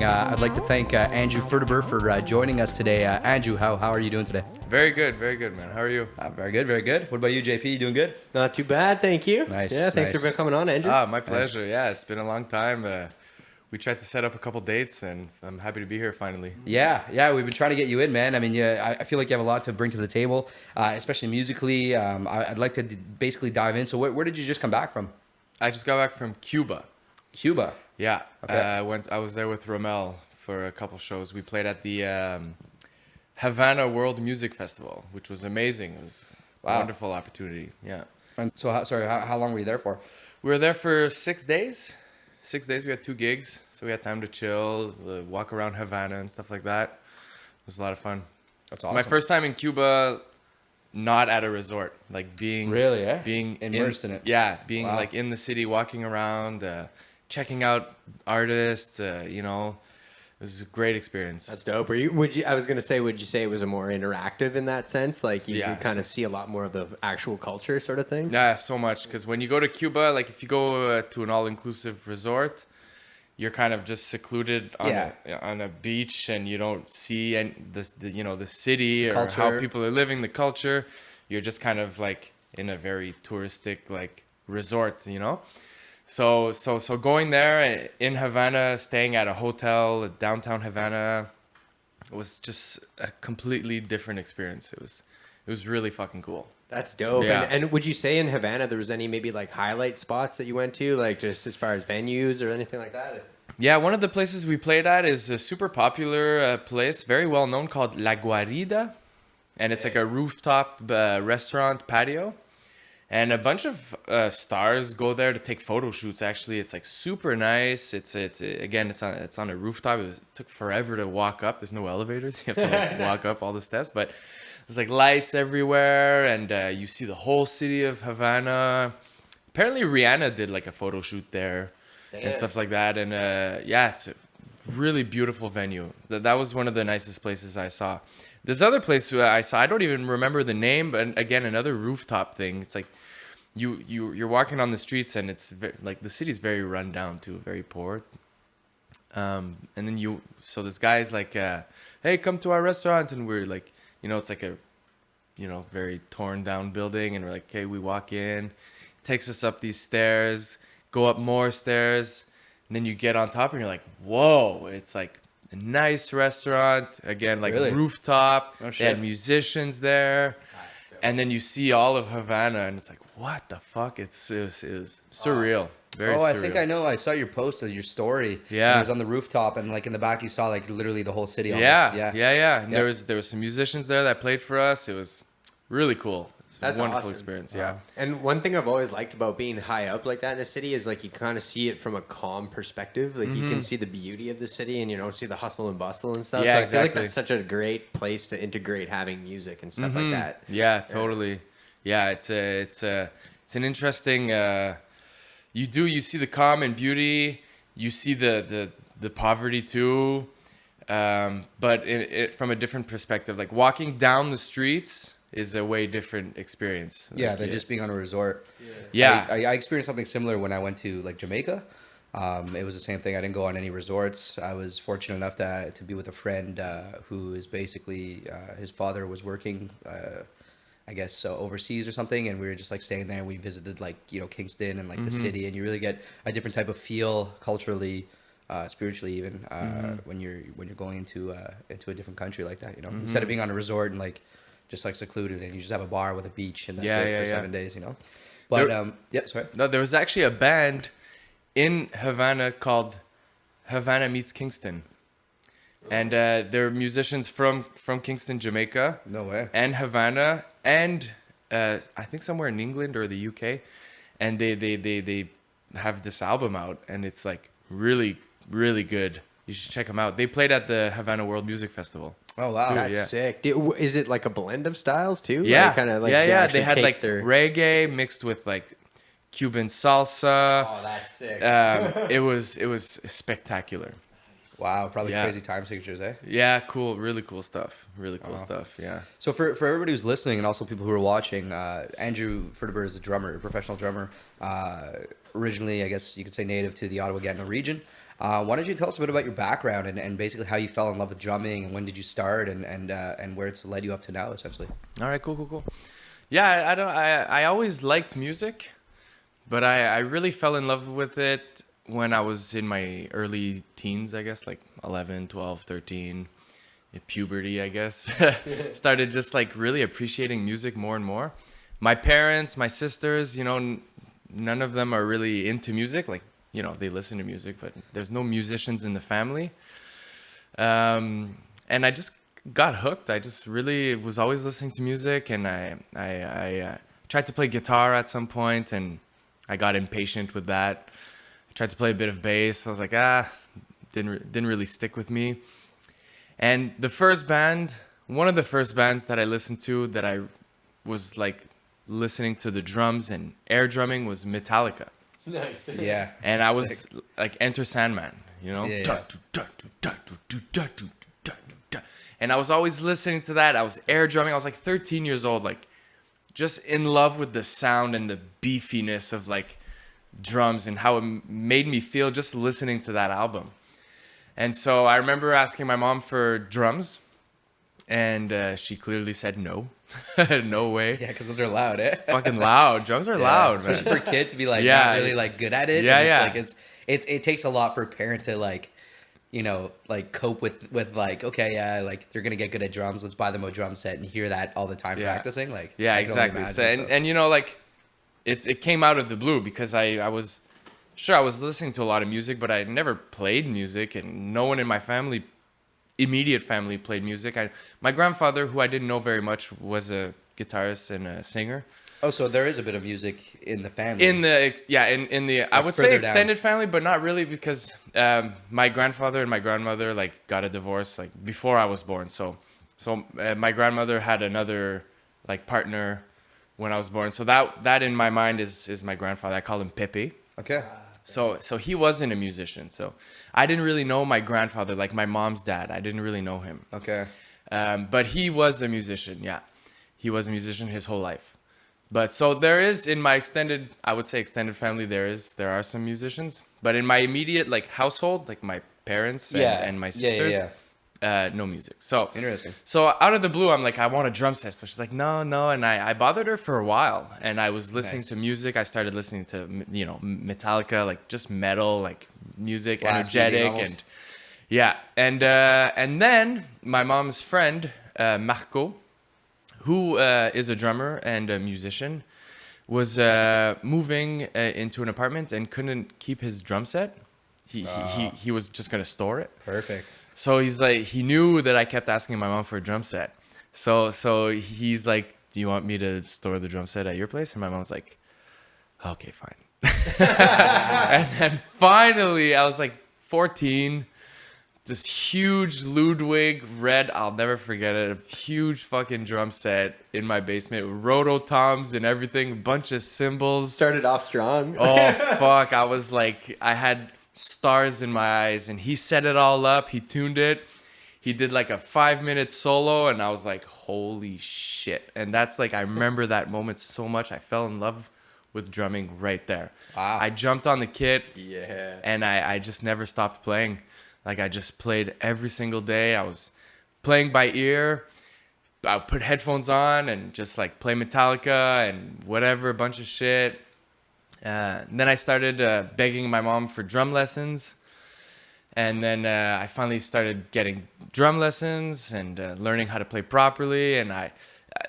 I'd like to thank Andrew Ferderber for joining us today. Andrew, how are you doing today? Very good, man. How are you? Very good, very good. What about you, JP? You doing good? Not too bad, thank you. Nice. Yeah, thanks nice. for coming on, Andrew. My pleasure. Nice. Yeah, it's been a long time. We tried to set up a couple dates, and I'm happy to be here finally. Yeah, we've been trying to get you in, man. I mean, I feel like you have a lot to bring to the table, especially musically. I'd like to basically dive in. So where did you just come back from? I just got back from Cuba. Cuba? Yeah. Okay. I was there with Romel for a couple shows. We played at the Havana World Music Festival, which was amazing. It was a wonderful opportunity. Yeah. And so, how long were you there for? We were there for 6 days. 6 days. We had 2 gigs, so we had time to chill, walk around Havana and stuff like that. It was a lot of fun. That's awesome. My first time in Cuba, not at a resort, like being being immersed in it. Yeah, being like in the city, walking around, checking out artists. It was a great experience. That's dope. Would you say it was a more interactive in that sense? Like you could kind of see a lot more of the actual culture sort of thing? Yeah, so much. Because when you go to Cuba, like if you go to an all-inclusive resort, you're kind of just secluded on a beach, and you don't see the city or how people are living, the culture. You're just kind of like in a very touristic like resort, So going there in Havana, staying at a hotel, downtown Havana, was just a completely different experience. It was really fucking cool. That's dope. Yeah. And would you say in Havana there was any maybe like highlight spots that you went to, like just as far as venues or anything like that? Yeah, one of the places we played at is a super popular place, very well known, called La Guarida, and it's like a rooftop restaurant patio. And a bunch of stars go there to take photo shoots. Actually, it's like super nice. It's on a rooftop. It took forever to walk up. There's no elevators. You have to like walk up all the steps. But there's like lights everywhere, and you see the whole city of Havana. Apparently, Rihanna did like a photo shoot there and stuff like that. And it's a really beautiful venue. That was one of the nicest places I saw. This other place I saw, I don't even remember the name, but again, another rooftop thing. It's like you're walking on the streets, and it's like the city's very run down too, very poor. And then so this guy's like, hey, come to our restaurant, and we're like, it's like a, very torn down building, and we're like, okay, we walk in, takes us up these stairs, go up more stairs, and then you get on top, and you're like, whoa, it's like a nice restaurant, again, like rooftop. They had musicians there, and then you see all of Havana, and it's like, what the fuck? It was surreal. Very surreal. I think I know. I saw your post of your story. Yeah, it was on the rooftop, and like in the back, you saw like literally the whole city. Almost. Yeah. And there was some musicians there that played for us. It was really cool. That's a wonderful awesome experience. Yeah. And one thing I've always liked about being high up like that in a city is like you kind of see it from a calm perspective. Like you can see the beauty of the city, and you don't see the hustle and bustle and stuff. Yeah, so I feel like that's such a great place to integrate having music and stuff like that. Yeah, totally. Yeah, it's an interesting. You see the calm and beauty. You see the poverty too, but from a different perspective. Like walking down the streets is a way different experience. Yeah, than just being on a resort. Yeah. I experienced something similar when I went to like Jamaica. It was the same thing. I didn't go on any resorts. I was fortunate enough to be with a friend who is basically his father was working, I guess, overseas or something, and we were just like staying there. And we visited like Kingston and like the city, and you really get a different type of feel culturally, spiritually even when you're going into a different country like that. Instead of being on a resort and like just like secluded, and you just have a bar with a beach, and that's it for 7 days. But sorry. No, there was actually a band in Havana called Havana Meets Kingston, and they're musicians from Kingston, Jamaica. No way. And Havana, and I think somewhere in England or the UK, and they have this album out, and it's like really, really good. You should check them out. They played at the Havana World Music Festival. Oh wow, that's sick. Is it like a blend of styles too? Yeah, like, kind of like They had like their reggae mixed with like Cuban salsa. Oh, that's sick. It was spectacular. Wow, probably Yeah. crazy time signatures, eh? Yeah, cool, really cool stuff. Really cool stuff. Yeah. So for everybody who's listening and also people who are watching, Andrew Ferderber is a drummer, a professional drummer. Originally, I guess you could say native to the Ottawa-Gatineau region. Why don't you tell us a bit about your background and basically how you fell in love with drumming and when did you start and where it's led you up to now, essentially? All right, cool. Yeah, I always liked music, but I really fell in love with it when I was in my early teens, I guess, like 11, 12, 13, puberty, I guess. Started just like really appreciating music more and more. My parents, my sisters, you know, none of them are really into music. Like, you know, they listen to music, but there's no musicians in the family. And I just got hooked. I just really was always listening to music, and I tried to play guitar at some point, and I got impatient with that. I tried to play a bit of bass. I was like, didn't really stick with me. And one of the first bands that I listened to that I was like listening to the drums and air drumming was Metallica. Nice. Yeah. And I was like Enter Sandman, you know? Yeah. And I was always listening to that. I was air drumming. I was like 13 years old, like just in love with the sound and the beefiness of like drums and how it made me feel just listening to that album. And so I remember asking my mom for drums, and she clearly said no. No way. Yeah, because those are loud, eh? It's fucking loud. Drums are loud, man. Especially for a kid to be like Yeah. not really like good at it. Yeah, and yeah. It's like it takes a lot for a parent to like, you know, like cope with like, okay, yeah, like they're gonna get good at drums. Let's buy them a drum set and hear that all the time Yeah. practicing. Like, Yeah, I can only exactly. imagine, So, and you know, like it came out of the blue because I was sure I was listening to a lot of music, but I never played music, and no one in my family, immediate family, played music. My grandfather, who I didn't know very much, was a guitarist and a singer. Oh, so there is a bit of music in the family. In the I would say further down. extended family, but not really because my grandfather and my grandmother like got a divorce like before I was born. So my grandmother had another like partner when I was born. So that in my mind is my grandfather. I call him Pepe. Okay. So he wasn't a musician. So I didn't really know my grandfather, like my mom's dad. I didn't really know him. Okay. But he was a musician. Yeah, he was a musician his whole life. But so there is in my extended family, there are some musicians. But in my immediate like household, like my parents and my sisters, no music. So Interesting. So out of the blue, I'm like, I want a drum set. So she's like, no. And I bothered her for a while. And I was listening Nice. to music. I started listening to, you know, Metallica, like just metal, like music, Blast energetic. music almost. And yeah. And then my mom's friend, Marco, who is a drummer and a musician, was moving into an apartment and couldn't keep his drum set. He was just going to store it. Perfect. So he's like, he knew that I kept asking my mom for a drum set. So he's like, do you want me to store the drum set at your place? And my mom's like, okay, fine. And then finally, I was like 14, this huge Ludwig red, I'll never forget it, a huge fucking drum set in my basement, rototoms and everything, a bunch of cymbals. Started off strong. Oh, fuck. I was like, I had stars in my eyes, and he set it all up. He tuned it. He did like a 5-minute solo, and I was like, holy shit. And that's like, I remember that moment so much. I fell in love with drumming right there. Wow. I jumped on the kit, Yeah. and I just never stopped playing. Like, I just played every single day. I was playing by ear. I would put headphones on and just like play Metallica and whatever, a bunch of shit. Then I started begging my mom for drum lessons. And then I finally started getting drum lessons and learning how to play properly. And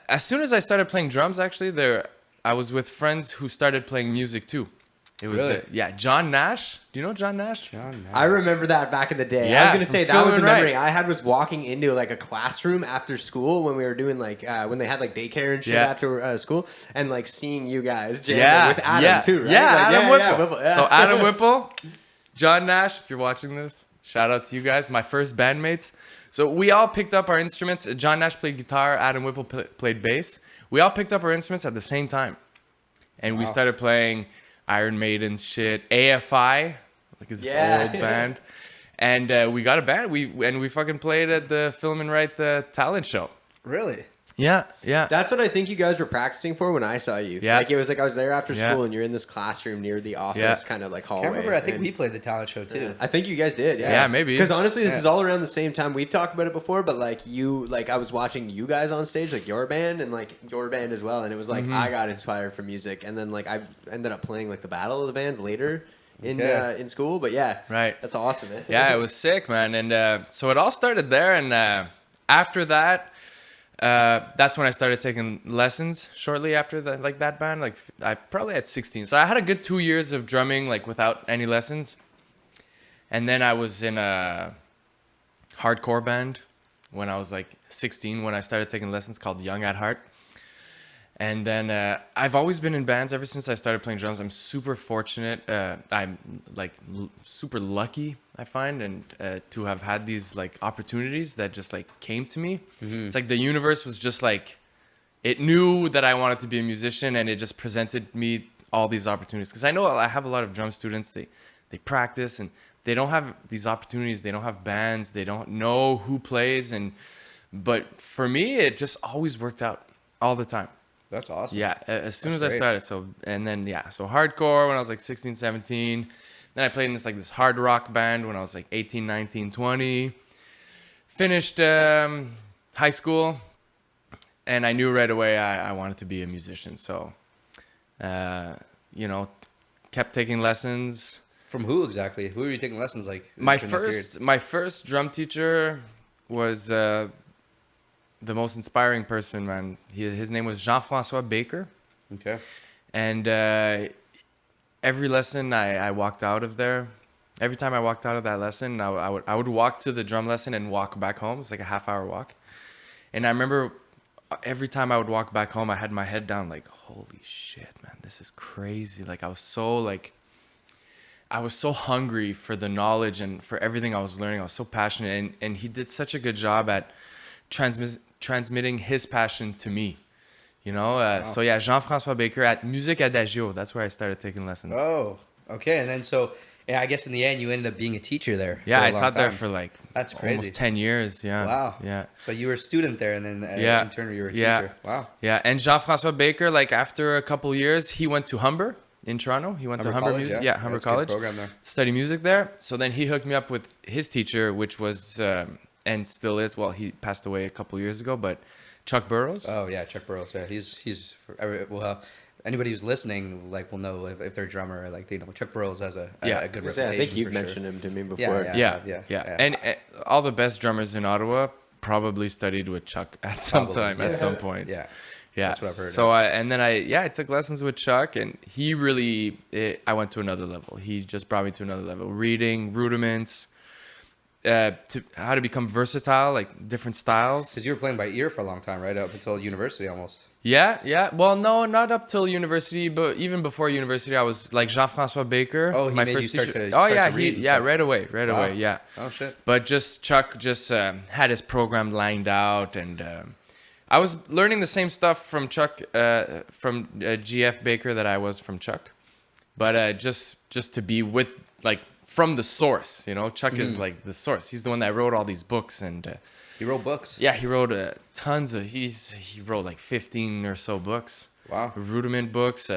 as soon as I started playing drums, actually, I was with friends who started playing music too. It was, Really? John Nash. Do you know John Nash? I remember that back in the day. I Yeah, was gonna say I'm that was the feeling right. memory I had was walking into like a classroom after school when we were doing like when they had like daycare and shit Yeah. after school, and like seeing you guys jamming with Adam too, right? Yeah, Like, Adam Whipple. Whipple, yeah. So Adam Whipple, John Nash, if you're watching this, shout out to you guys, my first bandmates. So we all picked up our instruments. John Nash played guitar, Adam Whipple played bass. We all picked up our instruments at the same time. And we started playing Iron Maiden shit, AFI, like this old band. And we got a band. We fucking played at the Film and Write talent show. Really? Yeah. That's what I think you guys were practicing for when I saw you. Yeah. Like, it was like I was there after school and you're in this classroom near the office, kind of like hallway. I remember, I think we played the talent show too. I think you guys did, Yeah, maybe. Because honestly, this is all around the same time. We've talked about it before, but like I was watching you guys on stage, like your band and like your band as well. And it was like, I got inspired from music. And then like I ended up playing like the battle of the bands later in school. But yeah, right. That's awesome, man. Yeah, it was sick, man. And so it all started there. And after that, that's when I started taking lessons shortly after that band. Like I probably at 16. So I had a good 2 years of drumming, like without any lessons. And then I was in a hardcore band when I was like 16, when I started taking lessons, called Young at Heart. And then I've always been in bands ever since I started playing drums. I'm super fortunate. I'm like super lucky, I find, and to have had these like opportunities that just like came to me. It's like the universe was just like, it knew that I wanted to be a musician, and it just presented me all these opportunities. Because I know I have a lot of drum students. They practice and they don't have these opportunities. They don't have bands. They don't know who plays. But for me, it just always worked out all the time. That's awesome. Yeah, as soon as I started. So hardcore when I was like 16, 17. Then I played in this hard rock band when I was like 18, 19, 20. Finished high school, and I knew right away I wanted to be a musician. So, kept taking lessons. From who exactly? Who were you taking lessons like? My first drum teacher was the most inspiring person, man. His name was Jean-François Baker. Okay. And every lesson I walked out of there, every time I walked out of that lesson, I would walk to the drum lesson and walk back home. It's like a half-hour walk. And I remember every time I would walk back home, I had my head down like, holy shit, man, this is crazy. Like I was so hungry for the knowledge and for everything I was learning. I was so passionate, and he did such a good job at transmitting his passion to me, Wow. So yeah, Jean-François Baker at Musique Adagio. That's where I started taking lessons. Oh, okay. And then I guess in the end you ended up being a teacher there. Yeah, I taught there for like that's crazy. Almost 10 years. Yeah. Wow. Yeah. So you were a student there, and then in turn you were a teacher. Wow. Yeah, and Jean-François Baker, like after a couple years, he went to Humber in Toronto. He went to Humber College, Music. Yeah, Humber College. Program there. Study music there. So then he hooked me up with his teacher, which was and still is. Well, he passed away a couple years ago, but Chuck Burrows. Oh yeah, Chuck Burrows. Yeah, he's anybody who's listening will know if they're a drummer, Chuck Burrows has a good reputation. I think you've mentioned him to me before. Yeah. And all the best drummers in Ottawa probably studied with Chuck at some point. Yeah. That's what I've heard. So I took lessons with Chuck, and he really I went to another level. He just brought me to another level. Reading rudiments, to how to become versatile, like different styles. Because you were playing by ear for a long time, right? Up until university almost. Yeah. Well, no, not up till university, but even before university, I was like Jean-François Baker. Oh, he my made first you start teacher. to read and stuff. Right away, yeah. Oh shit. But Chuck had his program lined out, and I was learning the same stuff from Chuck, from GF Baker that I was from Chuck, but just to be with from the source, Chuck is like the source. He's the one that wrote all these books, and he wrote books. Yeah, he wrote he wrote like 15 or so books. Wow. Rudiment books,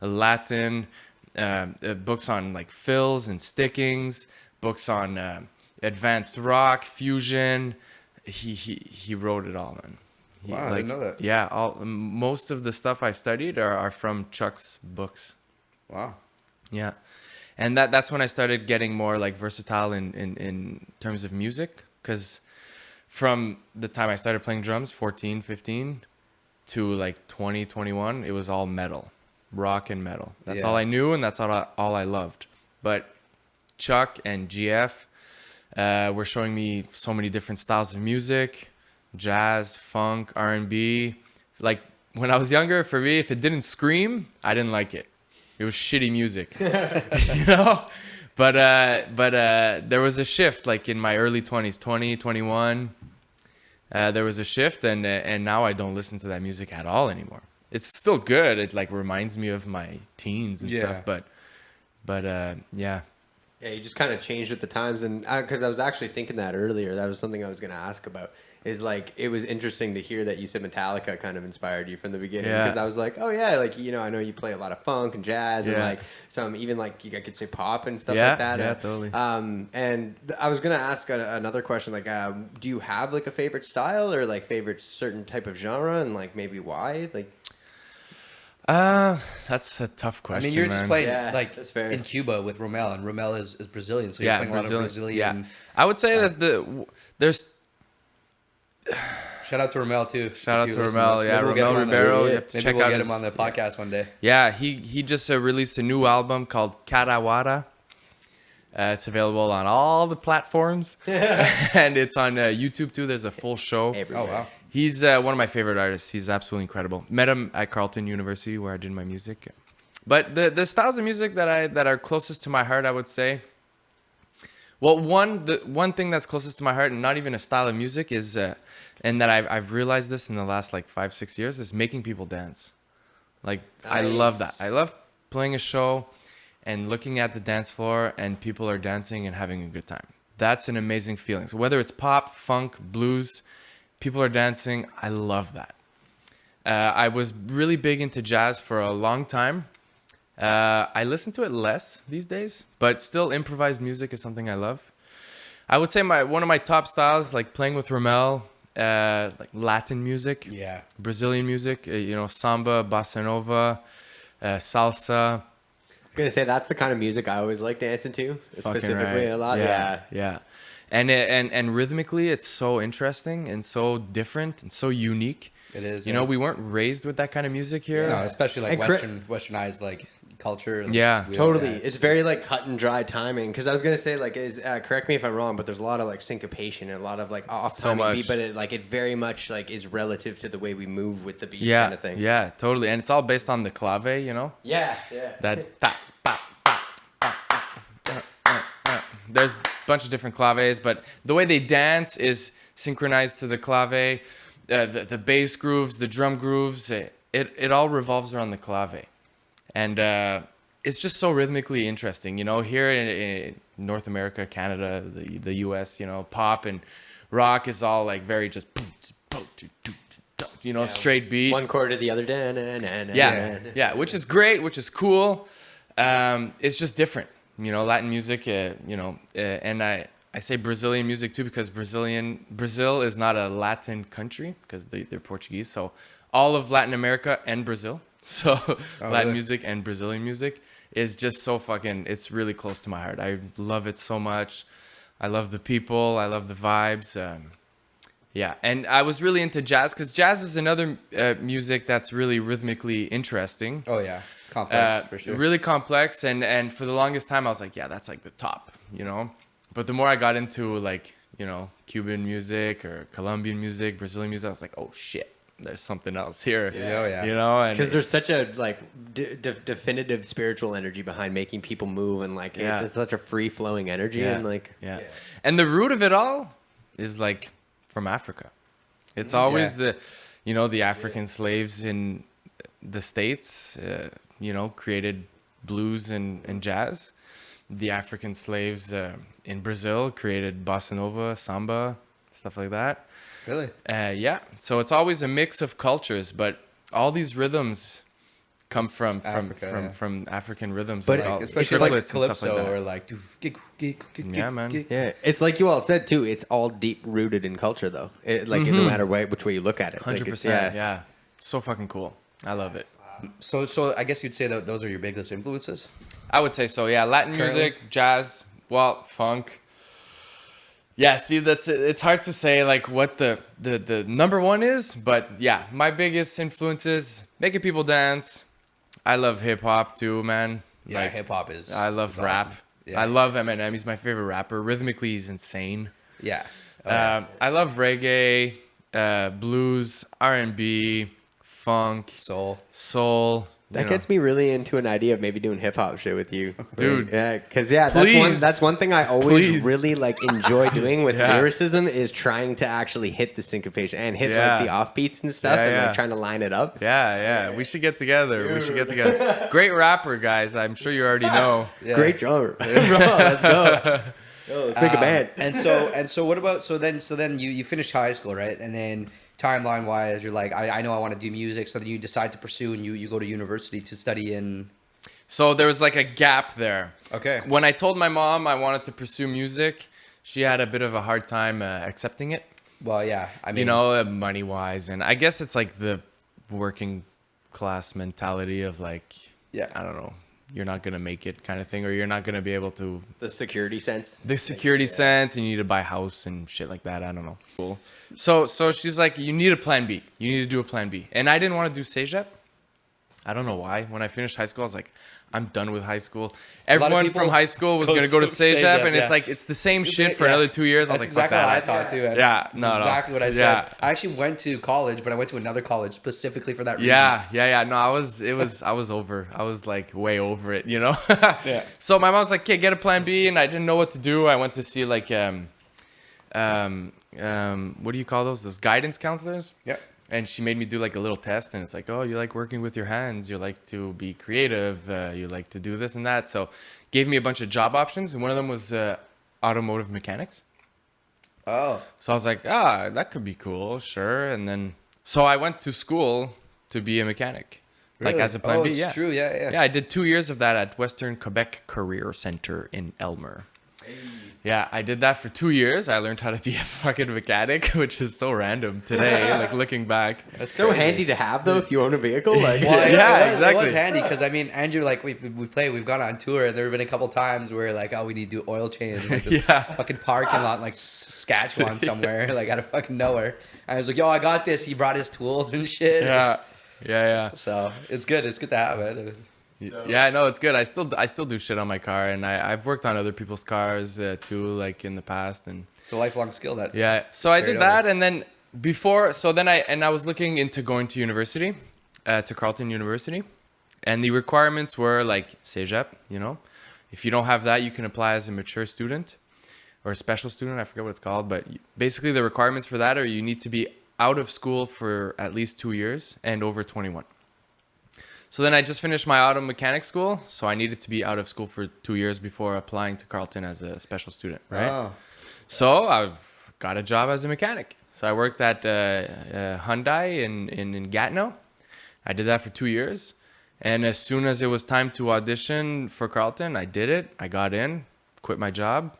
Latin, books on like fills and stickings, books on advanced rock, fusion. He wrote it all, man. Wow, I didn't know that. Yeah, most of the stuff I studied are from Chuck's books. Wow. Yeah. And that's when I started getting more like versatile in terms of music, because from the time I started playing drums, 14, 15, to like 20, 21, it was all metal, rock and metal. That's all I knew, and that's all I loved. But Chuck and GF were showing me so many different styles of music, jazz, funk, R&B. Like when I was younger, for me, if it didn't scream, I didn't like it. It was shitty music, But there was a shift, like in my early 20s, 20, 21. There was a shift, and now I don't listen to that music at all anymore. it's still good. It like reminds me of my teens and Yeah. stuff. But yeah. Yeah, you just kind of changed with the times, and because I was actually thinking that earlier, that was something I was going to ask about. Is like it was interesting to hear that you said Metallica kind of inspired you from the beginning, Yeah. because I was like, oh yeah, like I know you play a lot of funk and jazz and Yeah. like some even like I could say pop and stuff Yeah, like that. yeah, totally. I was gonna ask another question, like, do you have like a favorite style or like favorite certain type of genre, and like maybe why? Like, That's a tough I question. mean, you're just man. playing Yeah, like that's fair. in Cuba with Romel, and Romel is Brazilian, so you're playing a lot of Brazilian. Yeah, I would say there's Shout out to Romel too. shout out if to you listen Romel. us. Yeah, Maybe we'll get him Romel on the- Ribeiro. Yeah. You have to Maybe check we'll out get his, him on the podcast one day. Yeah, he just released a new album called Karawara. It's available on all the platforms, and it's on YouTube too. There's a full show. Everywhere. Oh wow. He's one of my favorite artists. He's absolutely incredible. Met him at Carleton University where I did my music. But the styles of music that are closest to my heart, I would say. Well, the one thing that's closest to my heart, and not even a style of music, is and that I've realized this in the last like 5-6 years, is making people dance. Like I love that. Nice. I love playing a show and looking at the dance floor and people are dancing and having a good time. That's an amazing feeling. So whether it's pop, funk, blues, people are dancing. I love that. I was really big into jazz for a long time. I listen to it less these days, but still improvised music is something I love. I would say one of my top styles, like playing with Romel, like Latin music, Yeah. Brazilian music, samba, bossa nova, salsa. I was gonna say that's the kind of music I always like dancing to, specifically Right. a lot. Yeah. And rhythmically, it's so interesting and so different and so unique. It is. We weren't raised with that kind of music here. No, especially like And westernized like culture. Like, Yeah. Totally, it's very like cut and dry timing. Because I was gonna say like, correct me if I'm wrong, but there's a lot of like syncopation and a lot of like off So timing much. beat, but it very much like is relative to the way we move with the beat, Yeah, kind of thing. yeah, totally. And it's all based on the clave, yeah. that ta, pa, pa, pa, there's a bunch of different claves, but the way they dance is synchronized to the clave. The bass grooves, the drum grooves, it all revolves around the clave. And it's just so rhythmically interesting. Here in North America, Canada, the US, pop and rock is all like very just, straight beat. One chord to the other. Yeah, which is great, which is cool. It's just different, Latin music, and I say Brazilian music too because Brazil is not a Latin country because they're Portuguese. So all of Latin America and Brazil, so Latin really? music and Brazilian music is just so it's really close to my heart. I love it so much. I love the people. I love the vibes. Yeah, and I was really into jazz because jazz is another music that's really rhythmically interesting. Oh yeah, it's complex for sure. Really complex, and for the longest time I was like, yeah, that's like the top, But the more I got into like, Cuban music or Colombian music, Brazilian music, I was like, oh shit, there's something else here. Yeah, oh, yeah. And Because there's such a like definitive spiritual energy behind making people move, and like it's such a free flowing energy, and like yeah. And the root of it all is like from Africa. It's always the African slaves in the States, created blues and jazz. The African slaves in Brazil created bossa nova, samba, stuff like that. Really? Yeah. So it's always a mix of cultures, but all these rhythms come from Africa, from African rhythms, But like all Especially like triplets and stuff calypso like that. or like Yeah, man. yeah, it's like you all said too. It's all deep rooted in culture, though. No matter which way you look at it, 100%. Yeah. So fucking cool. I love it. So I guess you'd say that those are your biggest influences. I would say so. Yeah, Latin Currently? music, jazz, funk. Yeah, see, it's hard to say like what the number one is, but yeah, my biggest influences making people dance. I love hip hop too, man. Yeah, Like, hip hop is. I love is rap. awesome. Yeah. I love Eminem. He's my favorite rapper. Rhythmically, he's insane. Yeah. Oh, yeah. I love reggae, blues, R&B, funk, Soul. soul. That gets me really into an idea of maybe doing hip hop shit with you, Dude. Yeah, because Please. that's one thing I always Please. really like enjoy doing with Yeah. lyricism is trying to actually hit the syncopation and hit Yeah. like the offbeats and stuff, Yeah, and yeah. like trying to line it up. Yeah. We should get together. We should get together. Great rapper, guys. I'm sure you already know. Yeah. Great drummer, bro. Let's go. Yo, let's make a band. and so what about so then you finish high school, right? And then timeline wise, you're like, I know I want to do music, so then you decide to pursue and you go to university to study in. So there was like a gap there. Okay. When I told my mom I wanted to pursue music, she had a bit of a hard time accepting it. Well, yeah, I mean, You know, money wise, and I guess it's like the working class mentality of like, Yeah. I don't know, you're not gonna make it kind of thing, or you're not gonna be able to. The security sense. The security sense, and you need to buy a house and shit like that. I don't know. Cool. So she's like, you need a plan B. You need to do a plan B. And I didn't want to do cégep. I don't know why. When I finished high school, I was like, I'm done with high school. Everyone people from high school was goes going to go to to CEGEP, CEGEP, and yeah. it's like, it's the same shit for Yeah. another 2 years. I was That's like, exactly fuck what I that. thought too. Man. Yeah, no. Exactly what I said. Yeah. I actually went to college, but I went to another college specifically for that reason. Yeah. No, I was over. I was like way over it, you know? Yeah. So my mom's like, okay, get a plan B. And I didn't know what to do. I went to see like, what do you call those? Those guidance counselors? Yeah. And she made me do like a little test, and it's like, oh, you like working with your hands, you like to be creative, you like to do this and that. So gave me a bunch of job options, and one of them was automotive mechanics. Oh. So I was like, that could be cool, sure. And then, so I went to school to be a mechanic, like Really? as a plan B. It's Yeah, true. Yeah. yeah. I did 2 years of that at Western Quebec Career Center in Elmer. Yeah, I did that for 2 years. I learned how to be a fucking mechanic, which is so random today, like looking back. That's So crazy. handy to have though if you own a vehicle. Like, Well, Yeah, it was exactly. handy because I mean, Andrew, like we've gone on tour, and there have been a couple times where like, oh, we need to do oil change in like, this Yeah. fucking parking lot, in, like Saskatchewan somewhere, like out of fucking nowhere. And I was like, yo, I got this. He brought his tools and shit. Yeah. So it's good. It's good to have it. Yeah, no, it's good. I still do shit on my car, and I've worked on other people's cars too, like in the past, and It's a lifelong skill. That yeah. So I Straight did that, over. and then I was looking into going to university, to Carleton University, and the requirements were like CEGEP. You know, if you don't have that, you can apply as a mature student or a special student. I forget what it's called, but basically the requirements for that are you need to be out of school for at least 2 years and over 21. So then I just finished my auto mechanic school, so I needed to be out of school for 2 years before applying to Carleton as a special student, right? Oh. So I got a job as a mechanic. So I worked at Hyundai in Gatineau. I did that for 2 years. And as soon as it was time to audition for Carleton, I did it. I got in, quit my job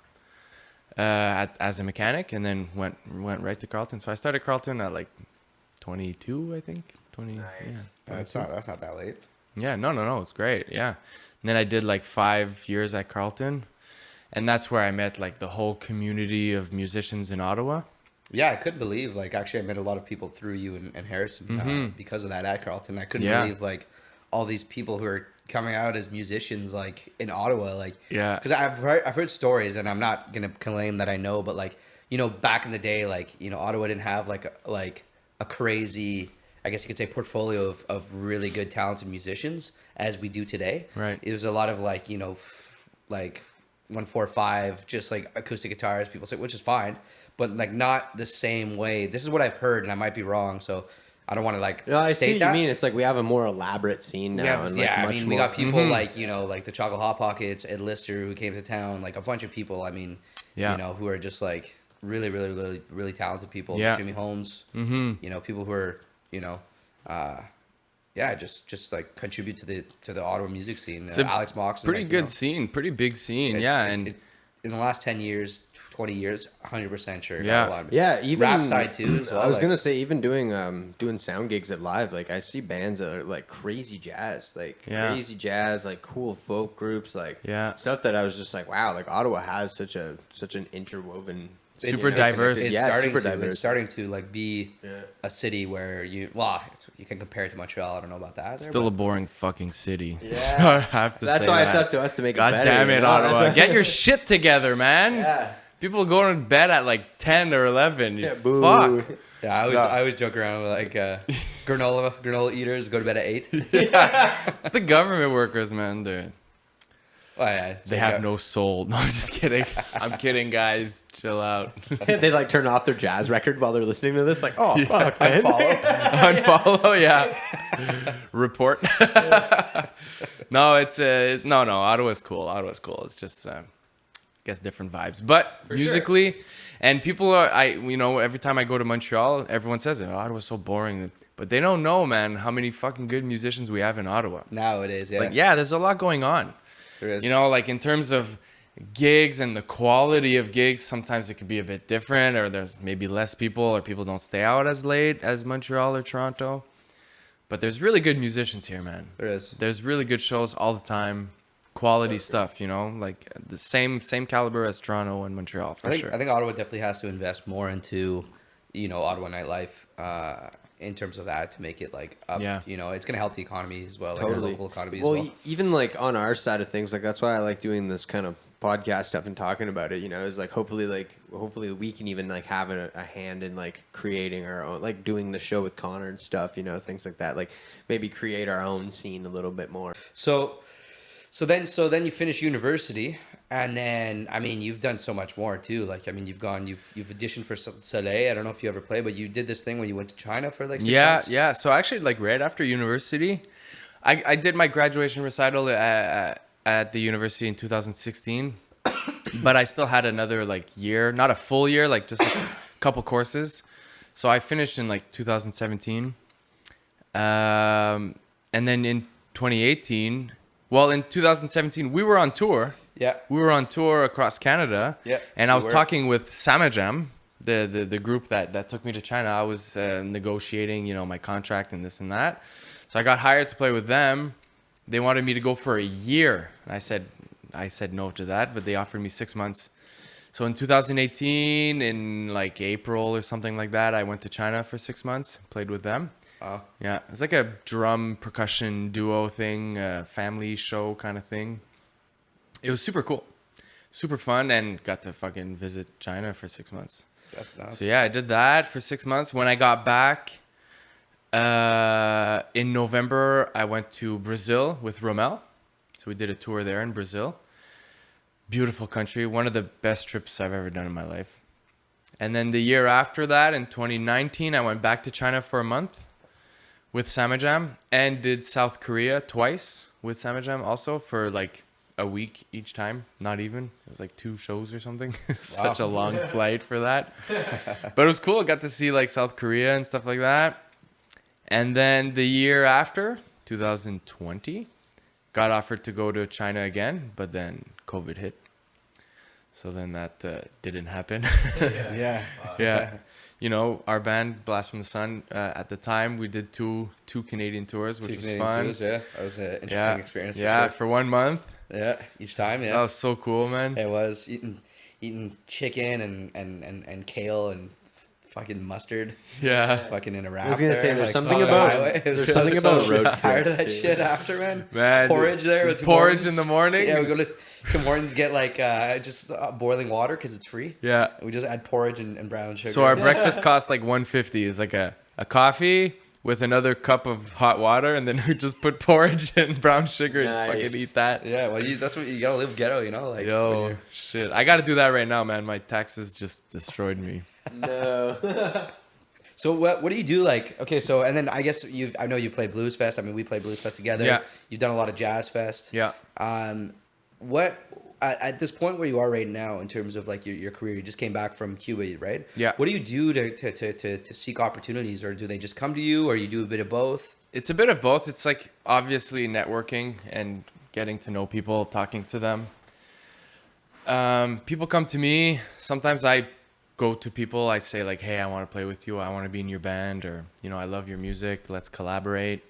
as a mechanic, and then went right to Carleton. So I started Carleton at like 22, I think. 20. Nice. Yeah. That's not that late. Yeah, no, it's great. Yeah. And then I did like 5 years at Carleton, and that's where I met like the whole community of musicians in Ottawa. Yeah, I couldn't believe, like, actually, I met a lot of people through you and Harrison because of that at Carleton. I couldn't Yeah. believe, like, all these people who are coming out as musicians, like, in Ottawa, like, Yeah. because I've heard stories, and I'm not gonna claim that I know, but like, you know, back in the day, like, you know, Ottawa didn't have like a crazy, I guess you could say, portfolio of really good talented musicians as we do today. Right. It was a lot of like, you know, like 145, just like acoustic guitars, people say, which is fine, but like not the same way. This is what I've heard, and I might be wrong, so I don't want to like No, I see state what that. you mean. It's like we have a more elaborate scene now. We have, and like yeah, I much mean, more, we got people like, you know, like the Chocolate Hot Pockets, Ed Lister, who came to town, like a bunch of people, I mean, Yeah. you know, who are just like really, really, really, really talented people. Yeah. Jimmy Holmes, you know, people who are, you know, just like contribute to the Ottawa music scene. It's a Alex Mox, is, Pretty like, you good know, scene, pretty big scene. it's- Yeah. it- And it- in the last 10 years, 20 years, 100% sure. got Yeah. a lot of- Yeah, even rap side too as well. I was like- gonna say even doing sound gigs at live, like I see bands that are like crazy jazz, Yeah. like cool folk groups, like Yeah. stuff that I was just like, wow, like Ottawa has such an interwoven, Super diverse. It's yeah, starting super to. diverse. It's starting to like be Yeah. a city where you you can compare it to Montreal. I don't know about that. there, still a but- boring fucking city. Yeah. So I have to That's say why that. it's up to us to make God it better. damn you it, know? Ottawa. That's Get your shit together, man. Yeah. People going to bed at like 10 or 11. Yeah, boo. Fuck. Yeah, I always joke around with like granola eaters go to bed at 8. It's the government workers, man. Oh, yeah, it's They like, have no soul. No, I'm just kidding. I'm kidding, guys. Chill out. They like turn off their jazz record while they're listening to this. Like, oh, fuck, man. Unfollow, yeah. Report. No, it's no. Ottawa's cool. It's just I guess different vibes, but For musically, and people are every time I go to Montreal, everyone says it. Oh, Ottawa's so boring, but they don't know, man, how many fucking good musicians we have in Ottawa. nowadays, yeah. Like, yeah, there's a lot going on. There is. Like in terms of gigs and the quality of gigs, sometimes it could be a bit different, or there's maybe less people, or people don't stay out as late as Montreal or Toronto. But there's really good musicians here, man. There is. There's really good shows all the time, quality stuff, like the same caliber as Toronto and Montreal, for sure. I think Ottawa definitely has to invest more into, Ottawa nightlife in terms of that to make it like up. Yeah. It's gonna help the economy as well, like Totally. our local economy as Well, well. even like on our side of things, like that's why I like doing this kind of podcast stuff and talking about it. Is like hopefully we can even like have a hand in like creating our own, like doing the show with Connor and stuff. Things like that. Like maybe create our own scene a little bit more. So then you finish university, and then you've done so much more too. Like you've auditioned for Soleil. I don't know if you ever played, but you did this thing when you went to China for like 6 months. Yeah. So actually, like right after university, I did my graduation recital at the university in 2016, but I still had another like year, not a full year, like just a couple courses. So I finished in like 2017, and then in 2018. Well, in 2017, we were on tour. Yeah. We were on tour across Canada. Yeah, And I we was were. talking with Samajam, the group that took me to China. I was negotiating, my contract and this and that. So I got hired to play with them. They wanted me to go for a year. And I said no to that, but they offered me 6 months. So in 2018, in like April or something like that, I went to China for 6 months, played with them. Oh. Yeah, it's like a drum percussion duo thing, family show kind of thing. It was super cool, super fun, and got to fucking visit China for 6 months. That's nice. So yeah, I did that for 6 months. When I got back in November, I went to Brazil with Romel. So we did a tour there in Brazil. Beautiful country, one of the best trips I've ever done in my life. And then the year after that, in 2019, I went back to China for a month with Samajam, and did South Korea twice with Samajam also for like a week each time. Not even. It was like 2 shows or something. Such a long flight for that. But it was cool. I got to see like South Korea and stuff like that. And then the year after, 2020, got offered to go to China again, but then COVID hit. So then that didn't happen. Yeah. Yeah. Our band, Blast from the Sun, at the time, we did two Canadian tours, which Two was Canadian fun. tours, yeah. That was an interesting Yeah. experience. Yeah, For for 1 month. sure. Yeah. Each time, yeah. That was so cool, man. It was eating chicken and kale and fucking mustard. Yeah. Fucking in a wrap. I was gonna say, there, there's like, something on the about- highway. It there's was something so about road tired of that trips, too. shit after, man. Man, Porridge there with Tim porridge Hortons. in the morning. Yeah, we go to Tim Hortons, get like just boiling water because it's free. Yeah. We just add porridge and brown sugar. So our breakfast cost like $150. It's like a coffee with another cup of hot water, and then we just put porridge and brown sugar Nice. and fucking eat that. Yeah, well, that's what you gotta live ghetto, like. when Yo, you're- shit. I got to do that right now, man. My taxes just destroyed me. No. So what do you do? Like, okay, so and then I guess I know you play Blues Fest. I mean, we play Blues Fest together. Yeah. You've done a lot of Jazz Fest. Yeah. What at this point where you are right now in terms of like your career, you just came back from Cuba, right? Yeah. What do you do to seek opportunities, or do they just come to you, or you do a bit of both? It's a bit of both. It's like obviously networking and getting to know people, talking to them. People come to me. Sometimes I go to people. I say like, hey, I want to play with you. I want to be in your band, or, I love your music. Let's collaborate.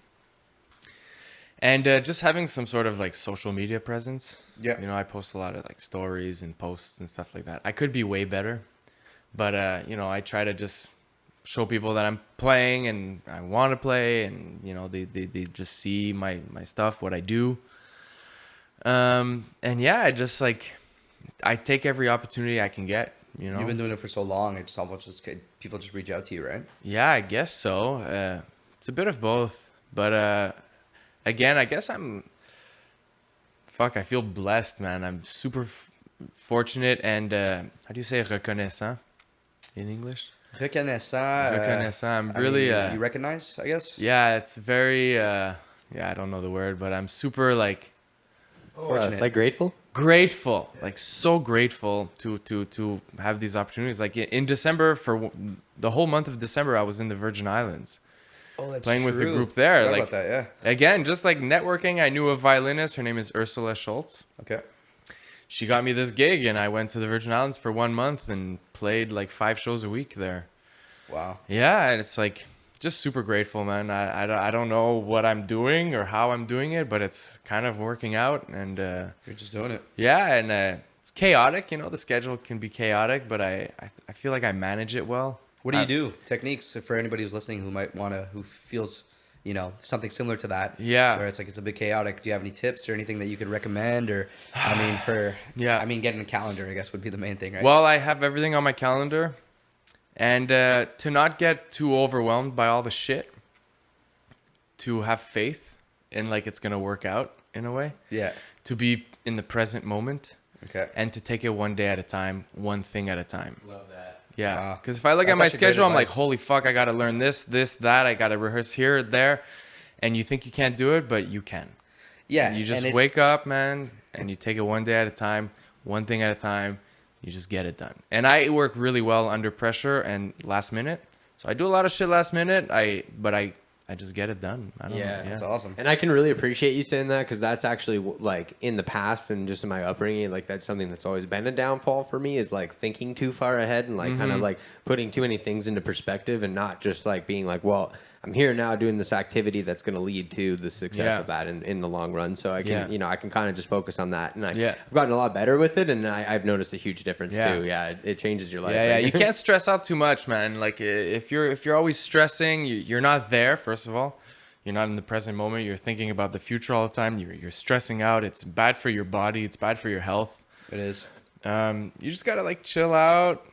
And just having some sort of like social media presence. Yeah. I post a lot of like stories and posts and stuff like that. I could be way better, but I try to just show people that I'm playing and I want to play, and they just see my stuff, what I do. And yeah, I just like I take every opportunity I can get. you know. You've been doing it for so long. It's almost just people just reach out to you, right? Yeah, I guess so. It's a bit of both, but again, I guess I feel blessed, man. I'm super fortunate and how do you say reconnaissant in English? Reconnaissant. Reconnaissant. I'm I really mean, you recognize, I guess. yeah, it's very yeah, I don't know the word, but I'm super like Fortunate. Like grateful. grateful, like so grateful to have these opportunities. Like in December, for the whole month of December, I was in the Virgin Islands Oh, that's playing with the true. group there. Forgot Like about that, yeah. again, just like networking. I knew a violinist. Her name is Ursula Schultz. Okay. She got me this gig, and I went to the Virgin Islands for 1 month and played like 5 shows a week there. Wow. Yeah, and it's like just super grateful, man. I don't know what I'm doing or how I'm doing it, but it's kind of working out, and You're just doing it. yeah, and it's chaotic. You know, the schedule can be chaotic, but I feel like I manage it well. What do you do? Techniques for anybody who's listening who feels, something similar to that. Yeah. Where it's like it's a bit chaotic. Do you have any tips or anything that you could recommend? Or, Yeah. getting a calendar, I guess, would be the main thing, right? Well, I have everything on my calendar, and to not get too overwhelmed by all the shit, to have faith in like it's gonna work out in a way, yeah. to be in the present moment, Okay. and to take it one day at a time, one thing at a time. Love that. Yeah, Wow. because if I look at That's my actually great schedule, I'm like, advice. holy fuck, I gotta learn this, that, I gotta rehearse here, there, and you think you can't do it, but you can. Yeah. You just and it's- wake up, man, and you take it one day at a time, one thing at a time. You just get it done. And I work really well under pressure and last minute. So I do a lot of shit last minute. But I just get it done. I don't know. Yeah, That's awesome. And I can really appreciate you saying that because that's actually like in the past and just in my upbringing, like that's something that's always been a downfall for me is like thinking too far ahead and like kind of like putting too many things into perspective and not just like being like, well, I'm here now doing this activity that's going to lead to the success of that in the long run. So I can, I can kind of just focus on that. And I've gotten a lot better with it. And I've noticed a huge difference too. Yeah. It changes your life. Yeah. You can't stress out too much, man. Like if you're always stressing, you're not there. First of all, you're not in the present moment. You're thinking about the future all the time. You're stressing out. It's bad for your body. It's bad for your health. It is. You just gotta like chill out.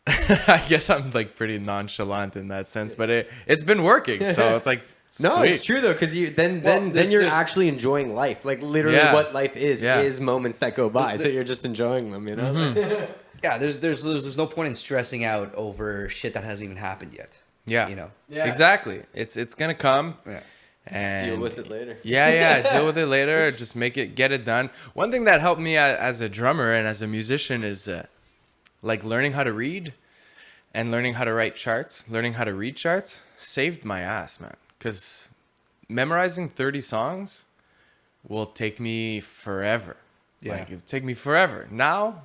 I guess I'm like pretty nonchalant in that sense, but it's been working. So it's like No, sweet. it's true though, because you then there's- you're there's- actually enjoying life. Like literally, Yeah. what life is Yeah. moments that go by. So you're just enjoying them, you know. Yeah, there's no point in stressing out over shit that hasn't even happened yet. Yeah. Yeah. Exactly. It's gonna come. Yeah. And Deal with it later. Yeah. Deal with it later. Just get it done. One thing that helped me as a drummer and as a musician is like learning how to read and learning how to write charts, learning how to read charts saved my ass, man. Because memorizing 30 songs will take me forever. Yeah. Like, it'll take me forever. Now,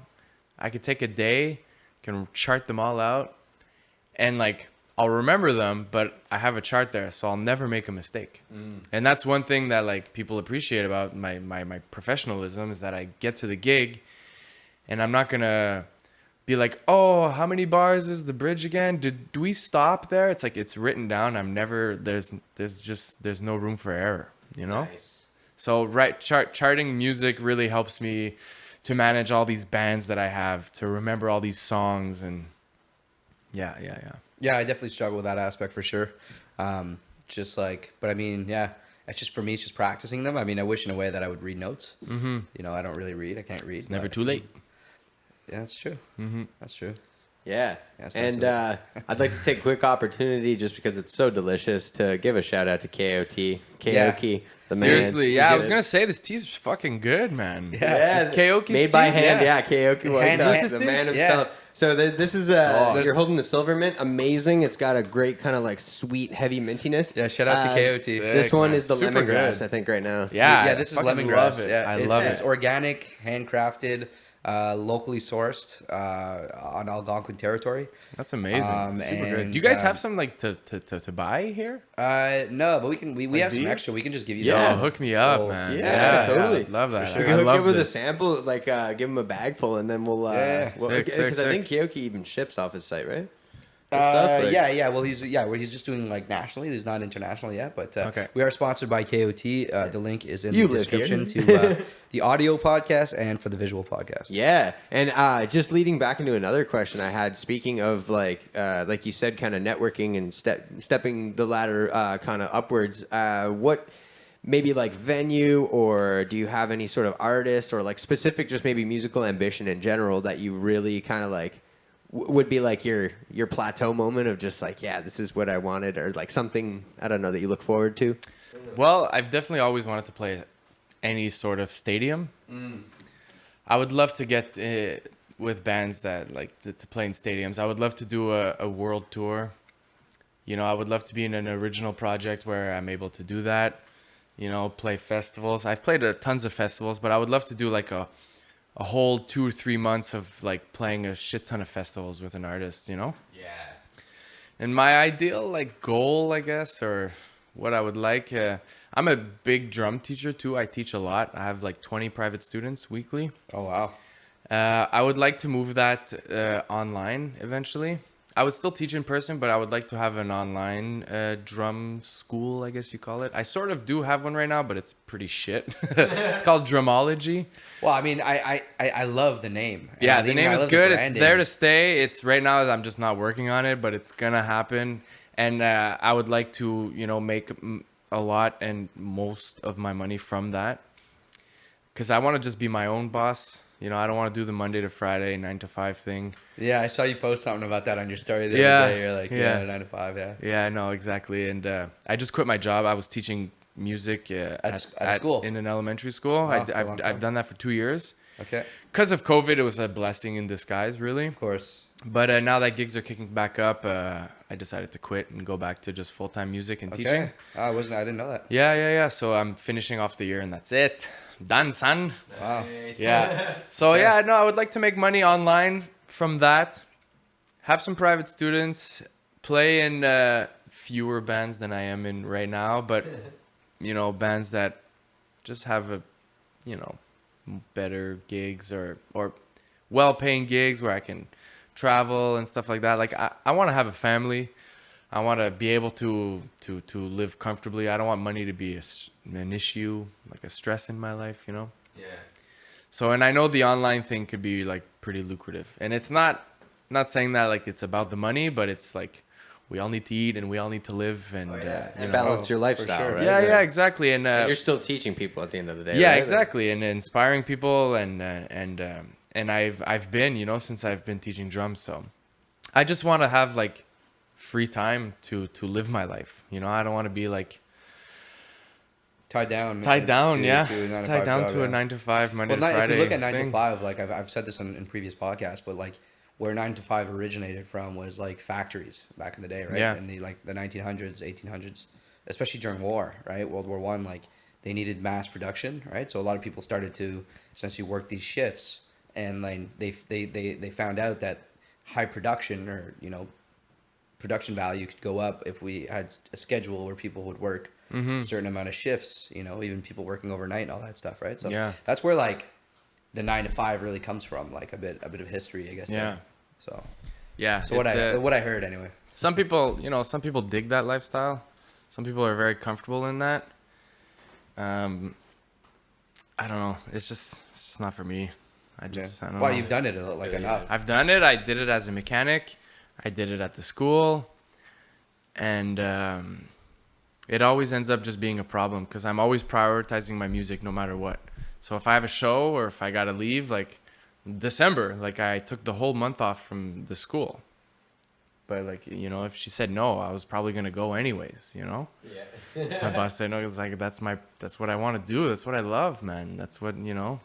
I could take a day, can chart them all out, and like, I'll remember them, but I have a chart there, so I'll never make a mistake. And that's one thing that like people appreciate about my professionalism is that I get to the gig, and I'm not gonna be like, oh, how many bars is the bridge again? Do we stop there? It's like it's written down. I'm never there's no room for error, you know. Nice. So charting music really helps me to manage all these bands that I have, to remember all these songs, and yeah. Yeah, I definitely struggle with that aspect for sure. But I mean, yeah, it's just for me, it's just practicing them. I mean, I wish in a way that I would read notes. Mm-hmm. I don't really read. I can't read. It's never too late. Yeah, that's true. Mm-hmm. That's true. Yeah. Yeah, it's And not I'd like to take a quick opportunity, just because it's so delicious, to give a shout out to Kayo-Tea. Kayo-Tea, the man. Seriously, yeah, I He was did gonna say this tea's fucking good, man. Yeah, It's Kayo-Tea's made by tea? hand. Yeah. Yeah, Kayo-Tea. Hand- the man yeah. himself. So this is awesome. you're holding the silver mint. Amazing. It's got a great kind of like sweet, heavy mintiness. Yeah, shout out to Kayo-Tea. This one man. is the Super lemongrass, good. I think, right now. Yeah, This is fucking lemongrass. love it. Yeah, I it's, love it's it. organic, handcrafted, locally sourced on Algonquin territory. That's amazing. Super good. and, Do you guys have some like to buy here? No, but we have some these? extra. We can just give you Yeah. some. Oh, hook me up, Oh, man. yeah, totally. Love that. We I can love give with a this. sample, like give him a bag full, and then we'll. Yeah. Because Sick, I think Kayo-Tea even ships off his site, right? stuff? Like, Yeah. Well, he's just doing like nationally. He's not international yet, but Okay. we are sponsored by Kayo-Tea. The link is in You the live here. description to the audio podcast and for the visual podcast. Yeah, and just leading back into another question I had. Speaking of like you said, kind of networking and stepping the ladder kind of upwards. What maybe like venue, or do you have any sort of artist or like specific, just maybe musical ambition in general that you really kind of like would be like your plateau moment of just like, yeah, this is what I wanted, or like something I don't know that you look forward to? Well, I've definitely always wanted to play any sort of stadium. I would love to get with bands that like to play in stadiums. I would love to do a world tour. You know, I would love to be in an original project where I'm able to do that. You know, play festivals. I've played tons of festivals, but I would love to do like a whole 2 or 3 months of like playing a shit ton of festivals with an artist, you know? Yeah. And my ideal like goal, I guess, or what I would like, I'm a big drum teacher too. I teach a lot. I have like 20 private students weekly. Oh wow. I would like to move that online eventually. I would still teach in person, but I would like to have an online drum school, I guess you call it. I sort of do have one right now, but it's pretty shit. It's called Drumology. Well, I mean, I love the name. Yeah, And the name I is love good. It's branding. there to stay. It's right now, I'm just not working on it, but it's gonna happen. And I would like to, you know, make a lot and most of my money from that, because I want to just be my own boss. You know, I don't want to do the Monday to Friday 9 to 5 thing. Yeah, I saw you post something about that on your story the Yeah, other day. You're like, yeah. 9 to 5, yeah. Yeah, I know exactly. And I just quit my job. I was teaching music At school? in an elementary school. Wow, for a long time. I've done that for 2 years. Okay, Because of COVID, it was a blessing in disguise, really. of course. But now that gigs are kicking back up, I decided to quit and go back to just full-time music and teaching. Okay, I didn't know that. Yeah. So I'm finishing off the year, and that's it. Done, son. Wow. Yeah. So yeah, no, I would like to make money online from that. Have some private students, play in fewer bands than I am in right now, but you know, bands that just have a, you know, better gigs or well-paying gigs where I can travel and stuff like that. Like I want to have a family. I want to be able to live comfortably. I don't want money to be an issue, like a stress in my life, you know? Yeah. So, and I know the online thing could be like pretty lucrative. And it's not saying that like it's about the money, but it's like we all need to eat and we all need to live and, you And know. balance your lifestyle, sure. right? Yeah, exactly. And, And you're still teaching people at the end of the day. yeah, right? exactly. And inspiring people and I've been, you know, since I've been teaching drums. So I just want to have like free time to live my life. You know, I don't want to be like Tied down, yeah. to a 9 to Tied 5 down job, to yeah. a 9 to 5 Monday Well, to Friday. if you look at 9 to thing. 5, like I've said this in previous podcasts, but like where 9 to 5 originated from was like factories back in the day, right? Yeah. In the 1900s, 1800s, especially during war, right? World War One, like they needed mass production, right? So a lot of people started to essentially work these shifts, and then they found out that high production, or you know, production value could go up if we had a schedule where people would work a certain amount of shifts, you know, even people working overnight and all that stuff, right? So Yeah. that's where like the 9 to 5 really comes from, like a bit of history, I guess. Yeah. there. So Yeah. what it's, I heard anyway. some people, you know, some people dig that lifestyle. Some people are very comfortable in that. I don't know. It's just not for me. I don't Well, know. you've done it like enough. I've done it. I did it as a mechanic. I did it at the school. And it always ends up just being a problem because I'm always prioritizing my music no matter what. So if I have a show or if I got to leave, like December, like I took the whole month off from the school. But like, you know, if she said no, I was probably going to go anyways, you know? Yeah. My boss said no, it's like, that's what I want to do. That's what I love, man. That's what, you know?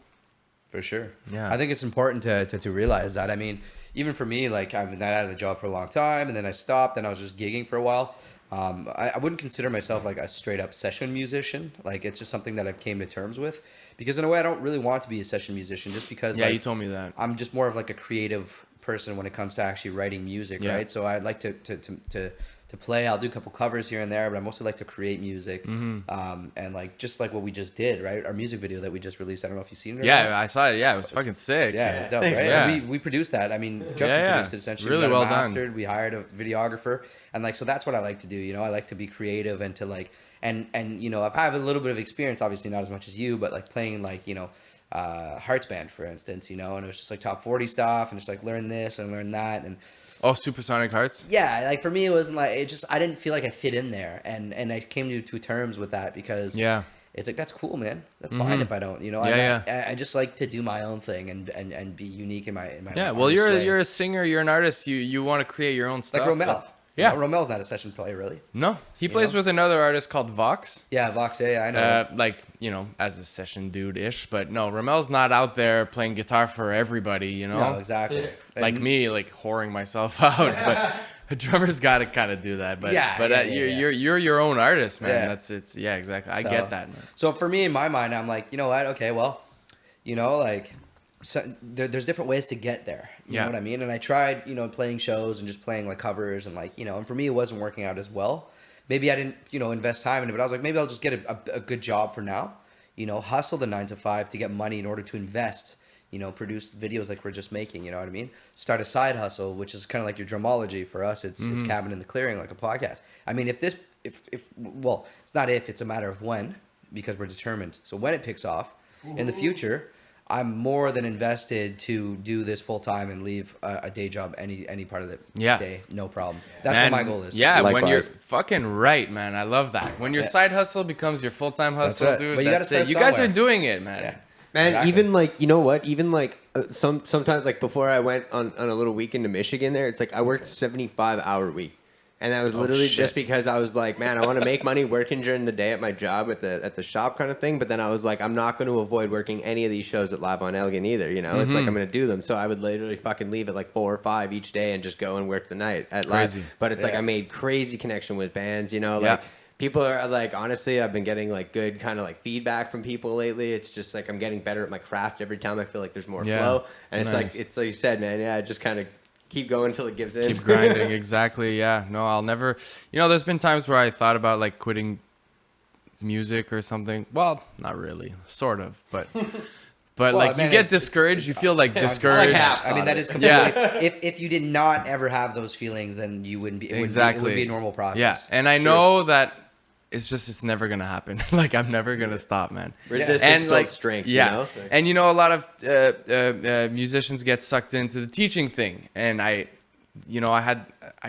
For sure. Yeah. I think it's important to realize that. I mean, even for me, like I've been out of a job for a long time, and then I stopped, and I was just gigging for a while. I wouldn't consider myself like a straight up session musician. Like it's just something that I've came to terms with, because in a way I don't really want to be a session musician, just because Yeah, like, you told me that. I'm just more of like a creative person when it comes to actually writing music, Yeah. right? So I'd like to to play. I'll do a couple covers here and there, but I mostly like to create music. Mm-hmm. And like just like what we just did, right? Our music video that we just released. I don't know if you've seen it. Or Yeah, not. I saw it. Yeah, it was fucking sick. Yeah, it was dope, Thanks, right? man. And we produced that. I mean, Justin produced it essentially. Really we got it well done. mastered. We hired a videographer, and like so that's what I like to do. You know, I like to be creative and to like and you know I have a little bit of experience, obviously not as much as you, but like playing like you know. Hearts band, for instance, you know, and it was just like top 40 stuff, and just like learn this and learn that, and Oh, Supersonic Hearts. yeah, like for me, it wasn't like it just I didn't feel like I fit in there, and I came to terms with that because Yeah. it's like that's cool, man. That's fine if I don't, you know. I just like to do my own thing and be unique in my Yeah. Well, you're a singer. You're an artist. You want to create your own stuff. like Romel. Yeah. You know, Romel's not a session player, really. No, he plays know? with another artist called Vox. Yeah, Vox. Yeah, I know. Like, you know, as a session dude-ish, but no, Romel's not out there playing guitar for everybody, you know? No, exactly. Like And- me, like whoring myself out, but a drummer's got to kind of do that. But you're your own artist, man. Yeah. Yeah, exactly. I So- get that, man. So for me, in my mind, I'm like, you know what? Okay, well, you know, like, so there's different ways to get there. You know what I mean? And I tried, you know, playing shows and just playing like covers and like, you know, and for me, it wasn't working out as well. Maybe I didn't, you know, invest time in it, but I was like, maybe I'll just get a good job for now. You know, hustle the 9 to 5 to get money in order to invest. You know, produce videos like we're just making. You know what I mean? Start a side hustle, which is kind of like your drumology. For us, it's Cabin in the Clearing, like a podcast. I mean, if well, it's not if, it's a matter of when, because we're determined. So when it picks off in the future, I'm more than invested to do this full time and leave a day job any part of the day, no problem. That's Man, what my goal is. Yeah, when you're Likewise. fucking right, man. I love that. When your side hustle becomes your full-time hustle, it. dude, But you gotta that's start it. You guys somewhere. are doing it, man. Yeah. Man, Exactly. even like you know what? Even like sometimes like before I went on a little weekend to Michigan, there it's like I worked 75-hour week, and that was literally shit. just because I was like, man, I want to make money working during the day at my job at the shop kind of thing. But then I was like, I'm not going to avoid working any of these shows at Live on Elgin either. You know, it's like I'm going to do them. So I would literally fucking leave at like 4 or 5 each day and just go and work the night at Crazy. Live. But it's like Yeah. I made crazy connection with bands. You know, Yeah. like. People are like, honestly, I've been getting like good kind of like feedback from people lately. It's just like I'm getting better at my craft every time. I feel like there's more Yeah. flow, and it's Nice. like you said, man. Yeah, just kind of keep going until it gives in. Keep grinding. Exactly. Yeah. No, I'll never. You know, there's been times where I thought about like quitting music or something. Well, not really. Sort of, but. But Well, like man, you get it's- discouraged, you feel like Like discouraged. half. I mean, that is Yeah. completely. If you did not ever have those feelings, then you wouldn't be. It Exactly. would be a normal process. Yeah, and I know that it's never gonna happen. Like I'm never gonna stop, man. Resistance And builds strength. Yeah, You know? and you know a lot of musicians get sucked into the teaching thing, and I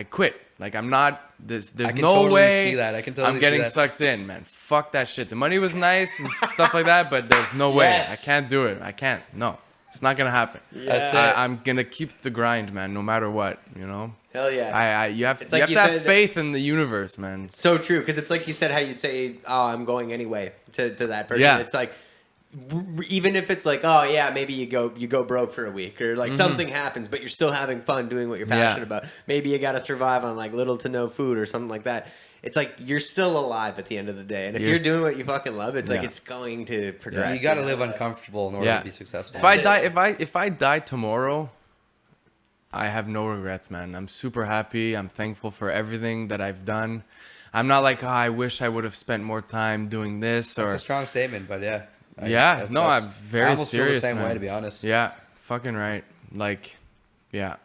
quit. Like I'm not. There's I can no totally way. see that. I can totally I'm getting see that. sucked in, man. Fuck that shit. The money was nice and stuff like that, but there's no way. I Yes. can't do it. I can't. No, it's not gonna happen. That's Yeah. it. I'm gonna keep the grind, man. No matter what, you know. Hell yeah. You have, It's you like have you to have said- faith in the universe, man. So true, because it's like you said how you'd say, "Oh, I'm going anyway" to that person. Yeah. It's like even if it's like, "Oh yeah, maybe you go broke for a week," or like something happens, but you're still having fun doing what you're Yeah. passionate about. Maybe you got to survive on like little to no food or something like that. It's like you're still alive at the end of the day, and if You're you're doing what you fucking love, it's like Yeah. it's going to progress. You got to know? live uncomfortable in order Yeah. to be successful. If I die tomorrow, I have no regrets, man. I'm super happy. I'm thankful for everything that I've done. I'm not like, I wish I would have spent more time doing this or It's a strong statement, but yeah. Yeah, no, I'm very I almost serious, feel the same man. way, to be honest. Yeah, fucking right. Like, yeah,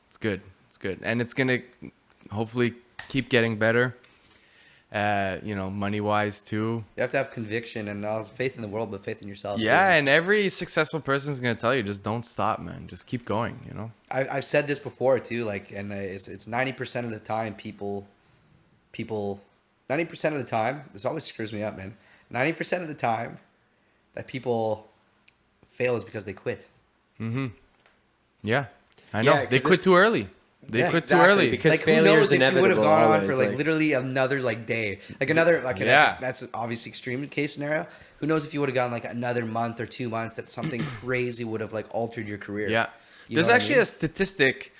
it's good. It's good. And it's going to hopefully keep getting better. Money wise too. You have to have conviction and faith in the world, but faith in yourself. Yeah, too. and every successful person is gonna tell you, just don't stop, man. Just keep going. You know. I've said this before too. Like, and it's 90% of the time people 90% of the time. This always screws me up, man. 90% of the time that people fail is because they quit. Yeah, I know. Yeah, They 'cause quit too early. They Yeah, quit exactly, too early. because Like, who failure knows is if you would have inevitable gone on always, for like like- literally another like day, like another like Yeah. that's obviously extreme case scenario. Who knows if you would have gone like another month or 2 months that something crazy would have like altered your career. Yeah. You There's know what I actually mean? a statistic.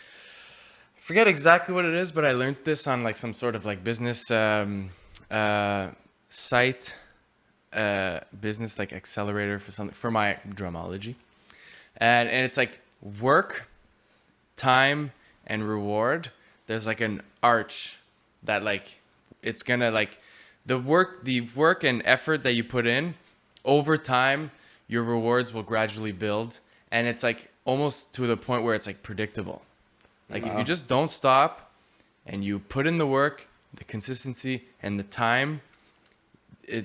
I forget exactly what it is, but I learned this on like some sort of like business site, business like accelerator for something for my drumology, and it's like work, time, and reward. There's like an arch that like it's gonna like the work and effort that you put in over time, your rewards will gradually build, and it's like almost to the point where it's like predictable. Like if you just don't stop and you put in the work, the consistency and the time,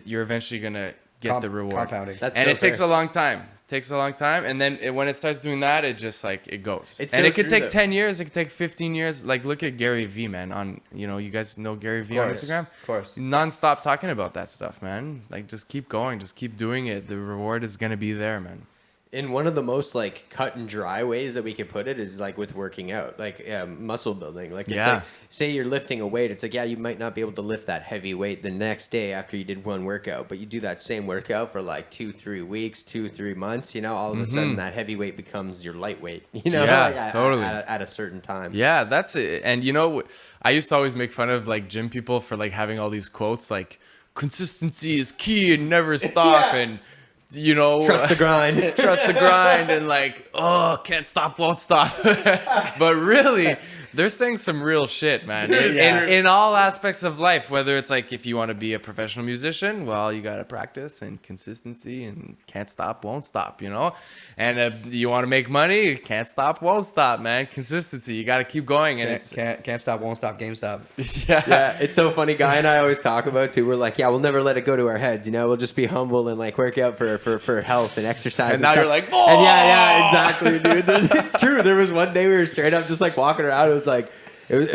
you're eventually gonna get the reward. Compounding. It takes a long time. And then when it starts doing that, it just like it goes. It's and so it could true, take though. 10 years. It could take 15 years. Like look at Gary V, man. On you guys know Gary V on Instagram. Of course. Non-stop talking about that stuff, man. Like just keep going. Just keep doing it. The reward is gonna be there, man. In one of the most like cut and dry ways that we could put it is like with working out, like muscle building. Like it's like, say you're lifting a weight, it's like, yeah, you might not be able to lift that heavy weight the next day after you did one workout, but you do that same workout for like 2-3 weeks, 2-3 months, all of a sudden that heavy weight becomes your lightweight, Totally. at a certain time. Yeah, that's it. And I used to always make fun of like gym people for like having all these quotes like consistency is key and never stop and Trust the grind. trust the grind and like, oh, can't stop, won't stop. But really, they're saying some real shit, man. In all aspects of life, whether it's like if you want to be a professional musician, well, you got to practice and consistency and can't stop, won't stop, And you want to make money, can't stop, won't stop, man. Consistency. You got to keep going. And Can't stop, won't stop, GameStop. Yeah, it's so funny. Guy and I always talk about too. We're like, yeah, we'll never let it go to our heads. We'll just be humble and like work out for health and exercise. And now stuff. you're like, oh! And yeah, exactly, dude. It's true. There was one day we were straight up just like walking around. It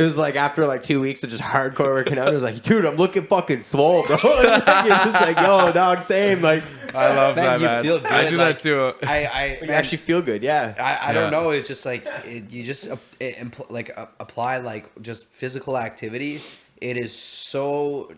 was like after like 2 weeks of just hardcore working out. It was like, dude, I'm looking fucking swole, bro. It's just like, yo, dog, same. Like, I love Man, that, you man. feel good, I do like, that too. you actually feel good, yeah. I don't know. It's just like you just apply like just physical activity. It is so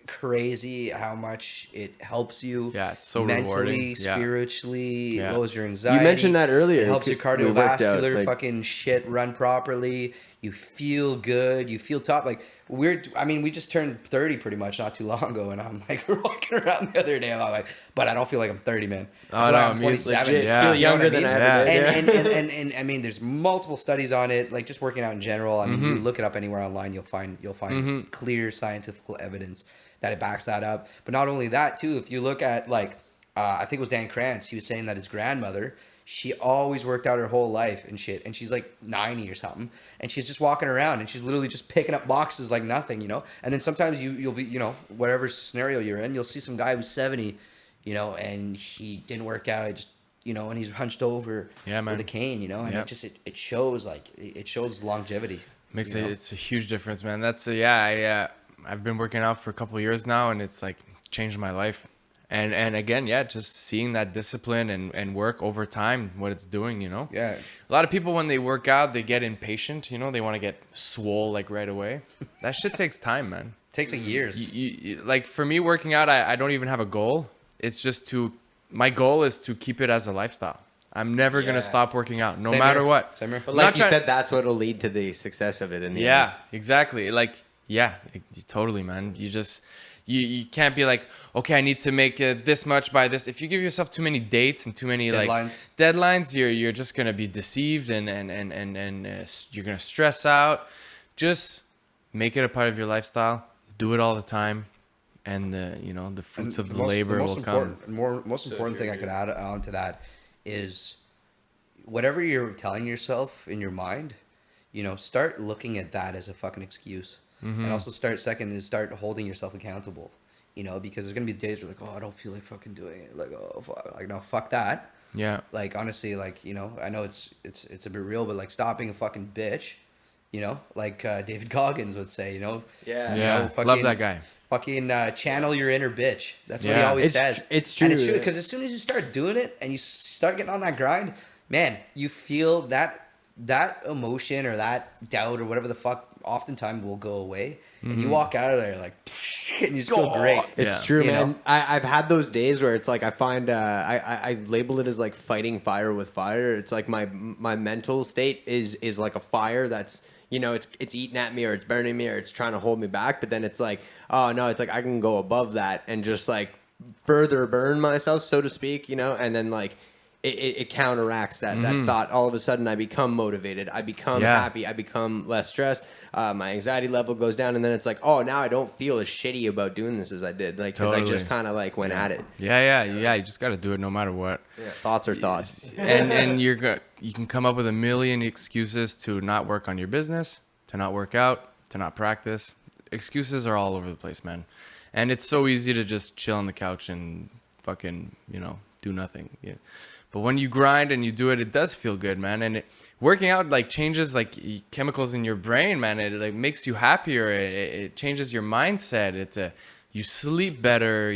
crazy how much it helps you. Yeah, it's so mentally, rewarding. Yeah. spiritually, Yeah. lowers your anxiety. You mentioned that earlier. It helps your We worked out, cardiovascular like- fucking shit run properly. You feel good. You feel top. Like we just turned 30 pretty much not too long ago, and I'm like walking around the other day. I'm like, but I don't feel like I'm 30, man. I feel like I'm 27. Legit, Yeah. feel You know younger what I than I mean? ever did. Yeah. yeah. And I mean, there's multiple studies on it, like just working out in general. I mean, you look it up anywhere online, you'll find clear scientific evidence that it backs that up. But not only that, too, if you look at like, I think it was Dan Krantz, he was saying that his grandmother, she always worked out her whole life and shit, and she's like 90 or something, and she's just walking around and she's literally just picking up boxes like nothing, And then sometimes you'll be, whatever scenario you're in, you'll see some guy who's 70, and he didn't work out, just and he's hunched over with a cane, and it shows it shows longevity. It's a huge difference, man. That's I've been working out for a couple of years now, and it's like changed my life. And again, just seeing that discipline and work over time, what it's doing, Yeah. A lot of people, when they work out, they get impatient, they want to get swole like right away. That shit takes time, man. It takes like years. Like for me, working out, I don't even have a goal. It's just my goal is to keep it as a lifestyle. I'm never going to stop working out, no Same matter here. what. Same here. But like you said, that's what will lead to the success of it in the end. Yeah, exactly. Like, totally, man. You can't be like, okay, I need to make this much by this. If you give yourself too many dates and too many deadlines, you're just gonna be deceived and you're gonna stress out. Just make it a part of your lifestyle. Do it all the time, and the fruits of the labor will come. Most important thing I could add on to that is whatever you're telling yourself in your mind, start looking at that as a fucking excuse. And also start holding yourself accountable, because there's going to be days where like, oh, I don't feel like fucking doing it. Like, oh, fuck. Like, no, fuck that. Yeah. Like, honestly, like, I know it's a bit real, but like stop being a fucking bitch, like David Goggins would say, Yeah. Love that guy. Fucking channel your inner bitch. That's what he always says. It's true. And it's true because as soon as you start doing it and you start getting on that grind, man, you feel that emotion or that doubt or whatever the fuck oftentimes will go away, and you walk out of there like, and you just feel great. It's true, man. I've had those days where it's like I find I label it as like fighting fire with fire. It's like my mental state is like a fire that's it's eating at me or it's burning me or it's trying to hold me back. But then it's like, oh no, it's like I can go above that and just like further burn myself, so to speak, and then like it counteracts that thought. All of a sudden, I become motivated. I become happy. I become less stressed. My anxiety level goes down, and then it's like, oh, now I don't feel as shitty about doing this as I did, like because I just kind of like went at it. Yeah. You just got to do it no matter what. Yeah. Thoughts are thoughts, and you can come up with a million excuses to not work on your business, to not work out, to not practice. Excuses are all over the place, man. And it's so easy to just chill on the couch and fucking, do nothing. Yeah. But when you grind and you do it, it does feel good, man. And working out like changes like chemicals in your brain, man. It like makes you happier. It changes your mindset. You sleep better.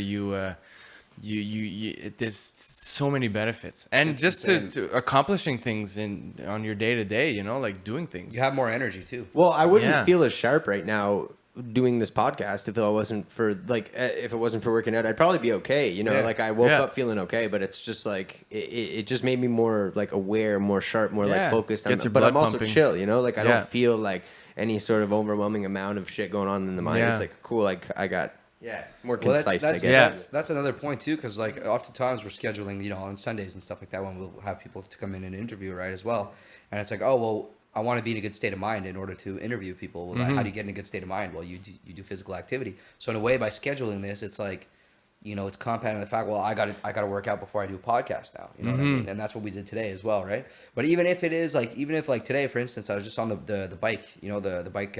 There's so many benefits, and it's just to accomplishing things on your day to day, like doing things. You have more energy too. Well, I wouldn't feel as sharp right now doing this podcast if it wasn't for working out. I'd probably be okay. Like I woke up feeling okay, but it's just like it just made me more like aware, more sharp, more like focused. But I'm also chill. Like I don't feel like any sort of overwhelming amount of shit going on in the mind. It's like cool. Like I got. Yeah, more concise. That's another point too, because like oftentimes we're scheduling, on Sundays and stuff like that when we'll have people to come in and interview, right, as well. And it's like, oh well, I want to be in a good state of mind in order to interview people. Well, how do you get in a good state of mind? Well, you do physical activity. So in a way, by scheduling this, it's like, it's compounding the fact. Well, I got to work out before I do a podcast now. You know what I mean? And that's what we did today as well, right? But even if today, for instance, I was just on the bike, the bike.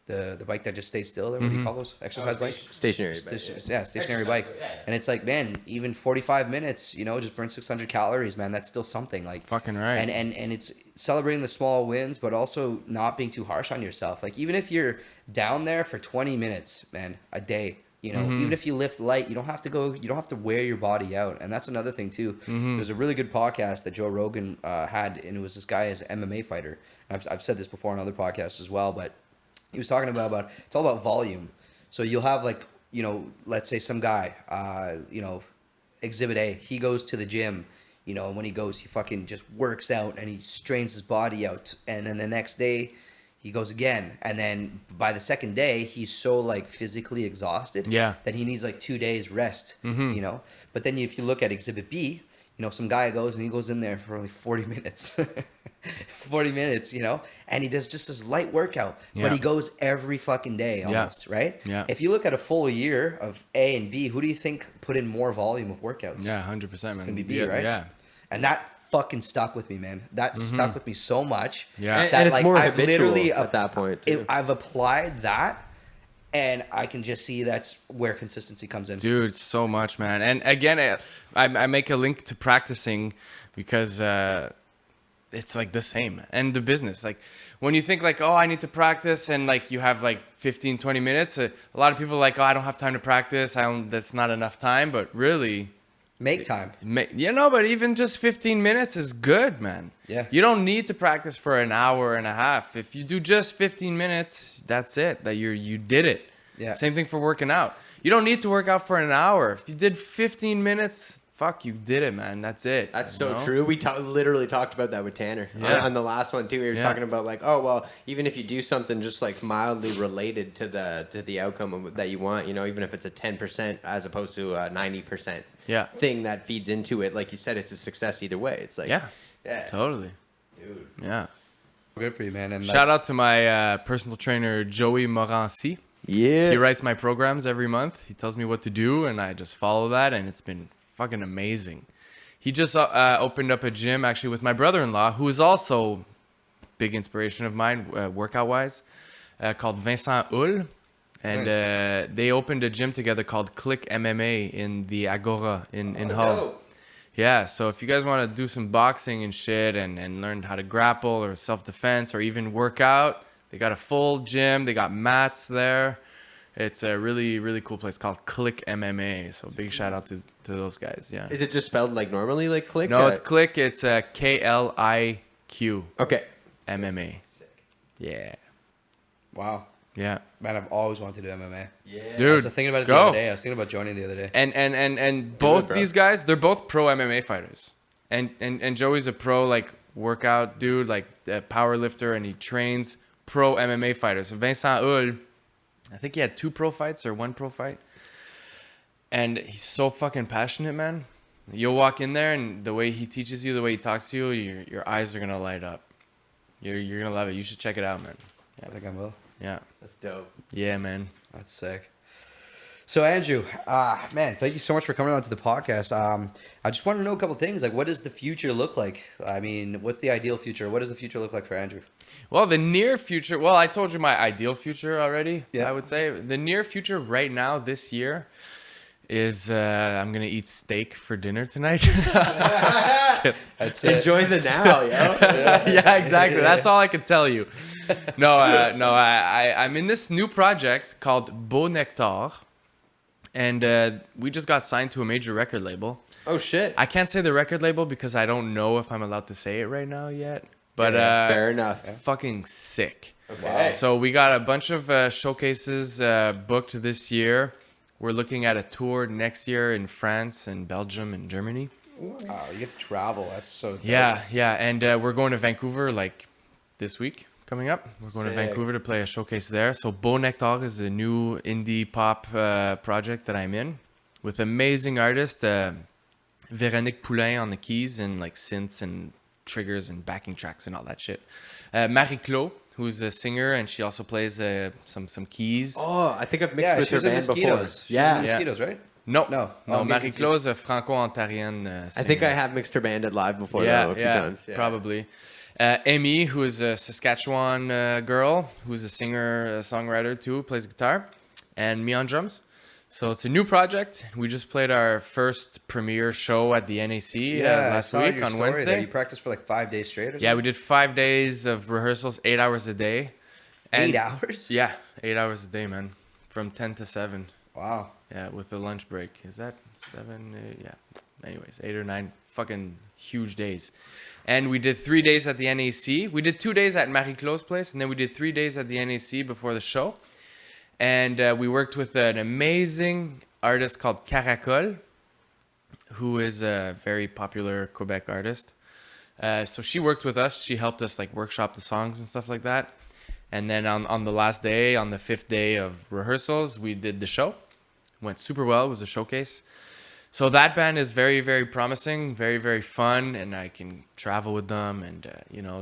The bike that just stays still. What do you call those? Exercise bike? Stationary bike. Stationary bike. And it's like, man, even 45 minutes, just burn 600 calories, man. That's still something. Like fucking right. And it's celebrating the small wins, but also not being too harsh on yourself. Like even if you're down there for 20 minutes, man, a day, even if you lift light, you don't have to wear your body out. And that's another thing too. There's a really good podcast that Joe Rogan had, and it was this guy as an MMA fighter. I've said this before on other podcasts as well, but he was talking about it's all about volume. So you'll have like, let's say some guy, Exhibit A, he goes to the gym, and when he goes, he fucking just works out and he strains his body out. And then the next day he goes again. And then by the second day, he's so like physically exhausted that he needs like 2 days rest, But then if you look at Exhibit B, some guy goes and he goes in there for only 40 minutes. 40 minutes, and he does just this light workout, but he goes every fucking day almost, right? Yeah. If you look at a full year of A and B, who do you think put in more volume of workouts? Yeah, 100%, man. It's going to be B, right? Yeah. And that fucking stuck with me, man. That stuck with me so much. Yeah. That, and it's more I've literally at that point, too. I've applied that, and I can just see that's where consistency comes in. Dude, so much, man. And again, I make a link to practicing because it's like the same. And the business, like when you think like, oh, I need to practice, and like you have like 15, 20 minutes, a lot of people are like, oh, I don't have time to practice. That's not enough time. But really, make time. But even just 15 minutes is good, man. Yeah. You don't need to practice for an hour and a half. If you do just 15 minutes, that's it. That you did it. Yeah. Same thing for working out. You don't need to work out for an hour. If you did 15 minutes, fuck, you did it, man. That's it. That's so true. We literally talked about that with Tanner on the last one too. We were talking about like, oh well, even if you do something just like mildly related to the outcome that you want, even if it's a 10% as opposed to a 90% thing that feeds into it, like you said, it's a success either way. It's like totally, dude. Yeah, good for you, man. And shout out to my personal trainer Joey Morancy. Yeah, he writes my programs every month. He tells me what to do, and I just follow that, and it's been fucking amazing. He just opened up a gym actually with my brother-in-law, who is also big inspiration of mine workout wise, called Vincent Hull, and they opened a gym together called Click MMA in the Agora in Hull. Dope. Yeah, so if you guys want to do some boxing and shit and learn how to grapple or self-defense or even work out, they got a full gym. They got mats there. It's a really, really cool place called Click MMA. So big shout out to those guys. Yeah. Is it just spelled like normally, like Click? No, it's Click. It's KLIQ. Okay. MMA. Yeah. wow. Yeah. Man, I've always wanted to do MMA. Yeah. Dude, I was thinking about it the other day. I was thinking about joining the other day. And both these guys, they're both pro MMA fighters. And Joey's a pro like workout dude, like a power lifter, and he trains pro MMA fighters. So Vincent Hull, I think he had 2 pro fights or 1 pro fight. And he's so fucking passionate, man. You'll walk in there, and the way he teaches you, the way he talks to you, your eyes are gonna light up. You're gonna love it. You should check it out, man. I think I will. Yeah. That's dope. Yeah, man. That's sick. So Andrew, man, thank you so much for coming on to the podcast. I just want to know a couple things. Like, what does the future look like? I mean, what's the ideal future? What does the future look like for Andrew? Well, the near future. Well, I told you my ideal future already. Yeah. I would say the near future right now this year is I'm gonna eat steak for dinner tonight. That's it. Enjoy the now, yo. Yeah, exactly. That's all I can tell you. No, I'm in this new project called Beau Nectar, and we just got signed to a major record label. Oh shit. I can't say the record label because I don't know if I'm allowed to say it right now yet. But Fair enough. it's fucking sick. Okay. So we got a bunch of showcases booked this year. We're looking at a tour next year in France and Belgium and Germany. Wow, you get to travel. That's so dope. Yeah, and we're going to Vancouver like this week coming up. We're going to Sick. Vancouver to play a showcase there. So Beau Nectar is a new indie pop project that I'm in with amazing artists. Véronique Poulain on the keys and like synths and triggers and backing tracks and all that shit. Marie-Claude, who's a singer, and she also plays some keys. Oh, I think I've mixed Yeah, with she her was in band before. Mosquitoes. She was in Mosquitoes, right? No, No. no. I'm getting Marie-Claude is a Franco-Ontarienne singer. I think I have mixed her band at live before though, a few times. Yeah. Probably. Amy, who is a Saskatchewan girl, who's a singer, songwriter too, plays guitar, and me on drums. So it's a new project. We just played our first premiere show at the NAC I last saw week your on story Wednesday. That you practiced for like 5 days straight. Or Yeah, something? we did 5 days of rehearsals, 8 hours a day. 8 hours. Yeah, 8 hours a day, man, from 10 to 7. Wow. Yeah, with a lunch break. Is that 7, 8? Yeah. Anyways, 8 or 9 fucking huge days. And we did 3 days at the NAC. We did 2 days at Marie-Claude's place, and then we did 3 days at the NAC before the show. And we worked with an amazing artist called Caracol, who is a very popular Quebec artist. So she worked with us. She helped us like workshop the songs and stuff like that. And then on the last day, on the 5th day of rehearsals, we did the show. Went super well. It was a showcase. So that band is very, very promising, very, very fun, and I can travel with them. And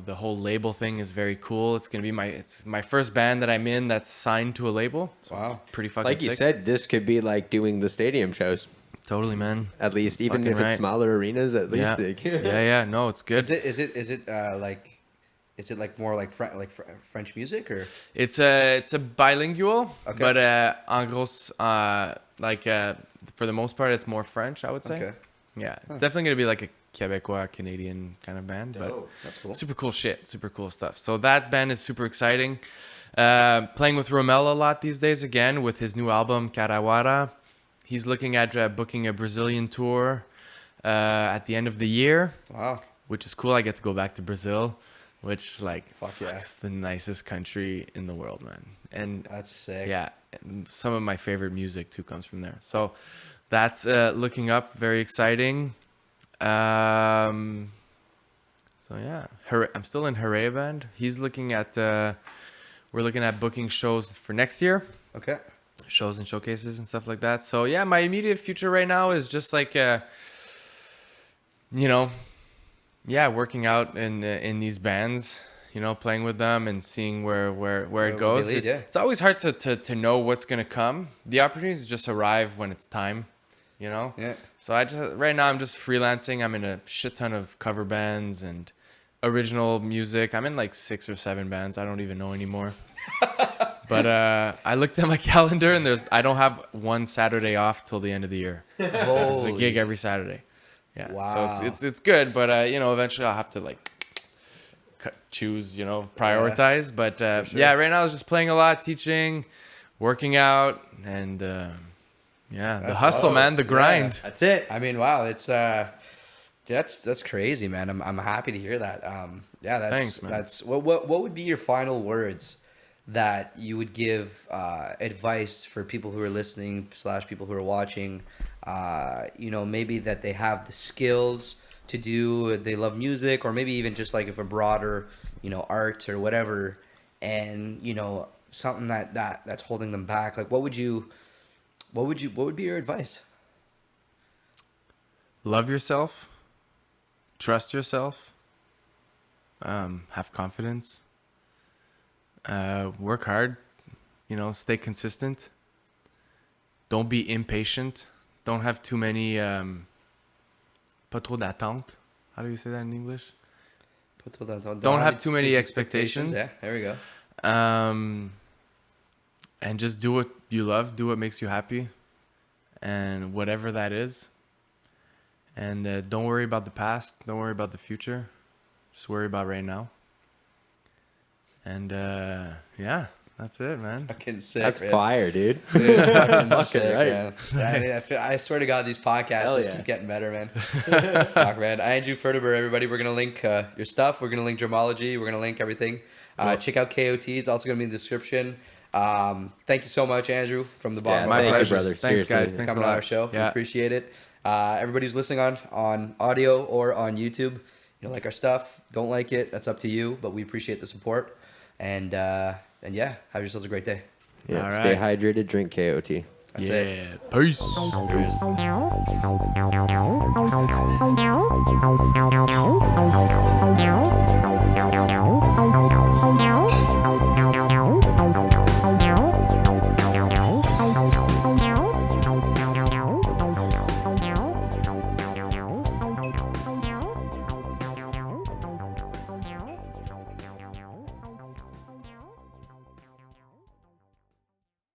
the whole label thing is very cool. It's gonna be my first band that I'm in that's signed to a label. So Wow. it's pretty fucking Like sick. you said, this could be like doing the stadium shows. Totally, man. At least, even Fucking if it's right. smaller arenas, at least. Yeah. Like, Yeah. No, it's good. Is it like more like French music or? It's a bilingual, Okay. but en gros, for the most part, it's more French, I would say. Okay. Yeah, it's definitely gonna be like a Quebecois Canadian kind of band, but Oh, that's cool. super cool shit, super cool stuff. So that band is super exciting. Playing with Romel a lot these days again with his new album Carawara. He's looking at booking a Brazilian tour at the end of the year, Wow. which is cool. I get to go back to Brazil, which Fuck yeah. it's the nicest country in the world, man. And That's sick. yeah, and some of my favorite music too comes from there. So that's looking up, very exciting. So yeah, I'm still in Hooray Band. He's looking at we're looking at booking shows for next year, Okay. shows and showcases and stuff like that. So yeah, my immediate future right now is just like working out in these bands, playing with them and seeing where it goes. they lead, yeah. It's always hard to know what's gonna come. The opportunities just arrive when it's time, Yeah. So right now I'm just freelancing. I'm in a shit ton of cover bands and original music. I'm in like 6 or 7 bands. I don't even know anymore. But I looked at my calendar and I don't have one Saturday off till the end of the year. There's a Holy. gig every Saturday. Yeah. Wow. So it's good, but eventually I'll have to like choose, prioritize. But sure. yeah, right now I was just playing a lot, teaching, working out, and the hustle, dope. man, the grind. that's it. I mean, wow, it's that's crazy, man. I'm happy to hear that. Thanks, man. That's what would be your final words that you would give advice for people who are listening / people who are watching? Maybe that they have the skills to do, they love music, or maybe even just like if a broader, art or whatever, and something that's holding them back. Like, what would be your advice? love yourself, trust yourself, have confidence, work hard, stay consistent. Don't be impatient. Don't have too many, pas trop d'attente. How do you say that in English? Don't have too many expectations. Yeah, there we go. And just do what you love, do what makes you happy, and whatever that is. And don't worry about the past, don't worry about the future, just worry about right now. And yeah, that's it, man. Fucking sick. That's man. fire, dude. Dude, fucking sick, right. man. I swear to God, these podcasts Hell just yeah. keep getting better, man. Fuck, man. Andrew Ferderber, everybody. We're gonna link your stuff. We're gonna link Drumology. We're gonna link everything. Check out Kayo-Tea. It's also gonna be in the description. Thank you so much, Andrew, from the bottom Yeah, of My our thank you, hearts. pleasure. brother. Thanks, Seriously. guys. Thanks Coming a on lot. our show. We Yeah. appreciate it. Everybody who's listening on audio or on YouTube, like our stuff, don't like it, that's up to you, but we appreciate the support. And yeah, have yourselves a great day. Yeah, All stay right. hydrated, drink Kayo-Tea. That's it. Yeah. Peace. Cheers.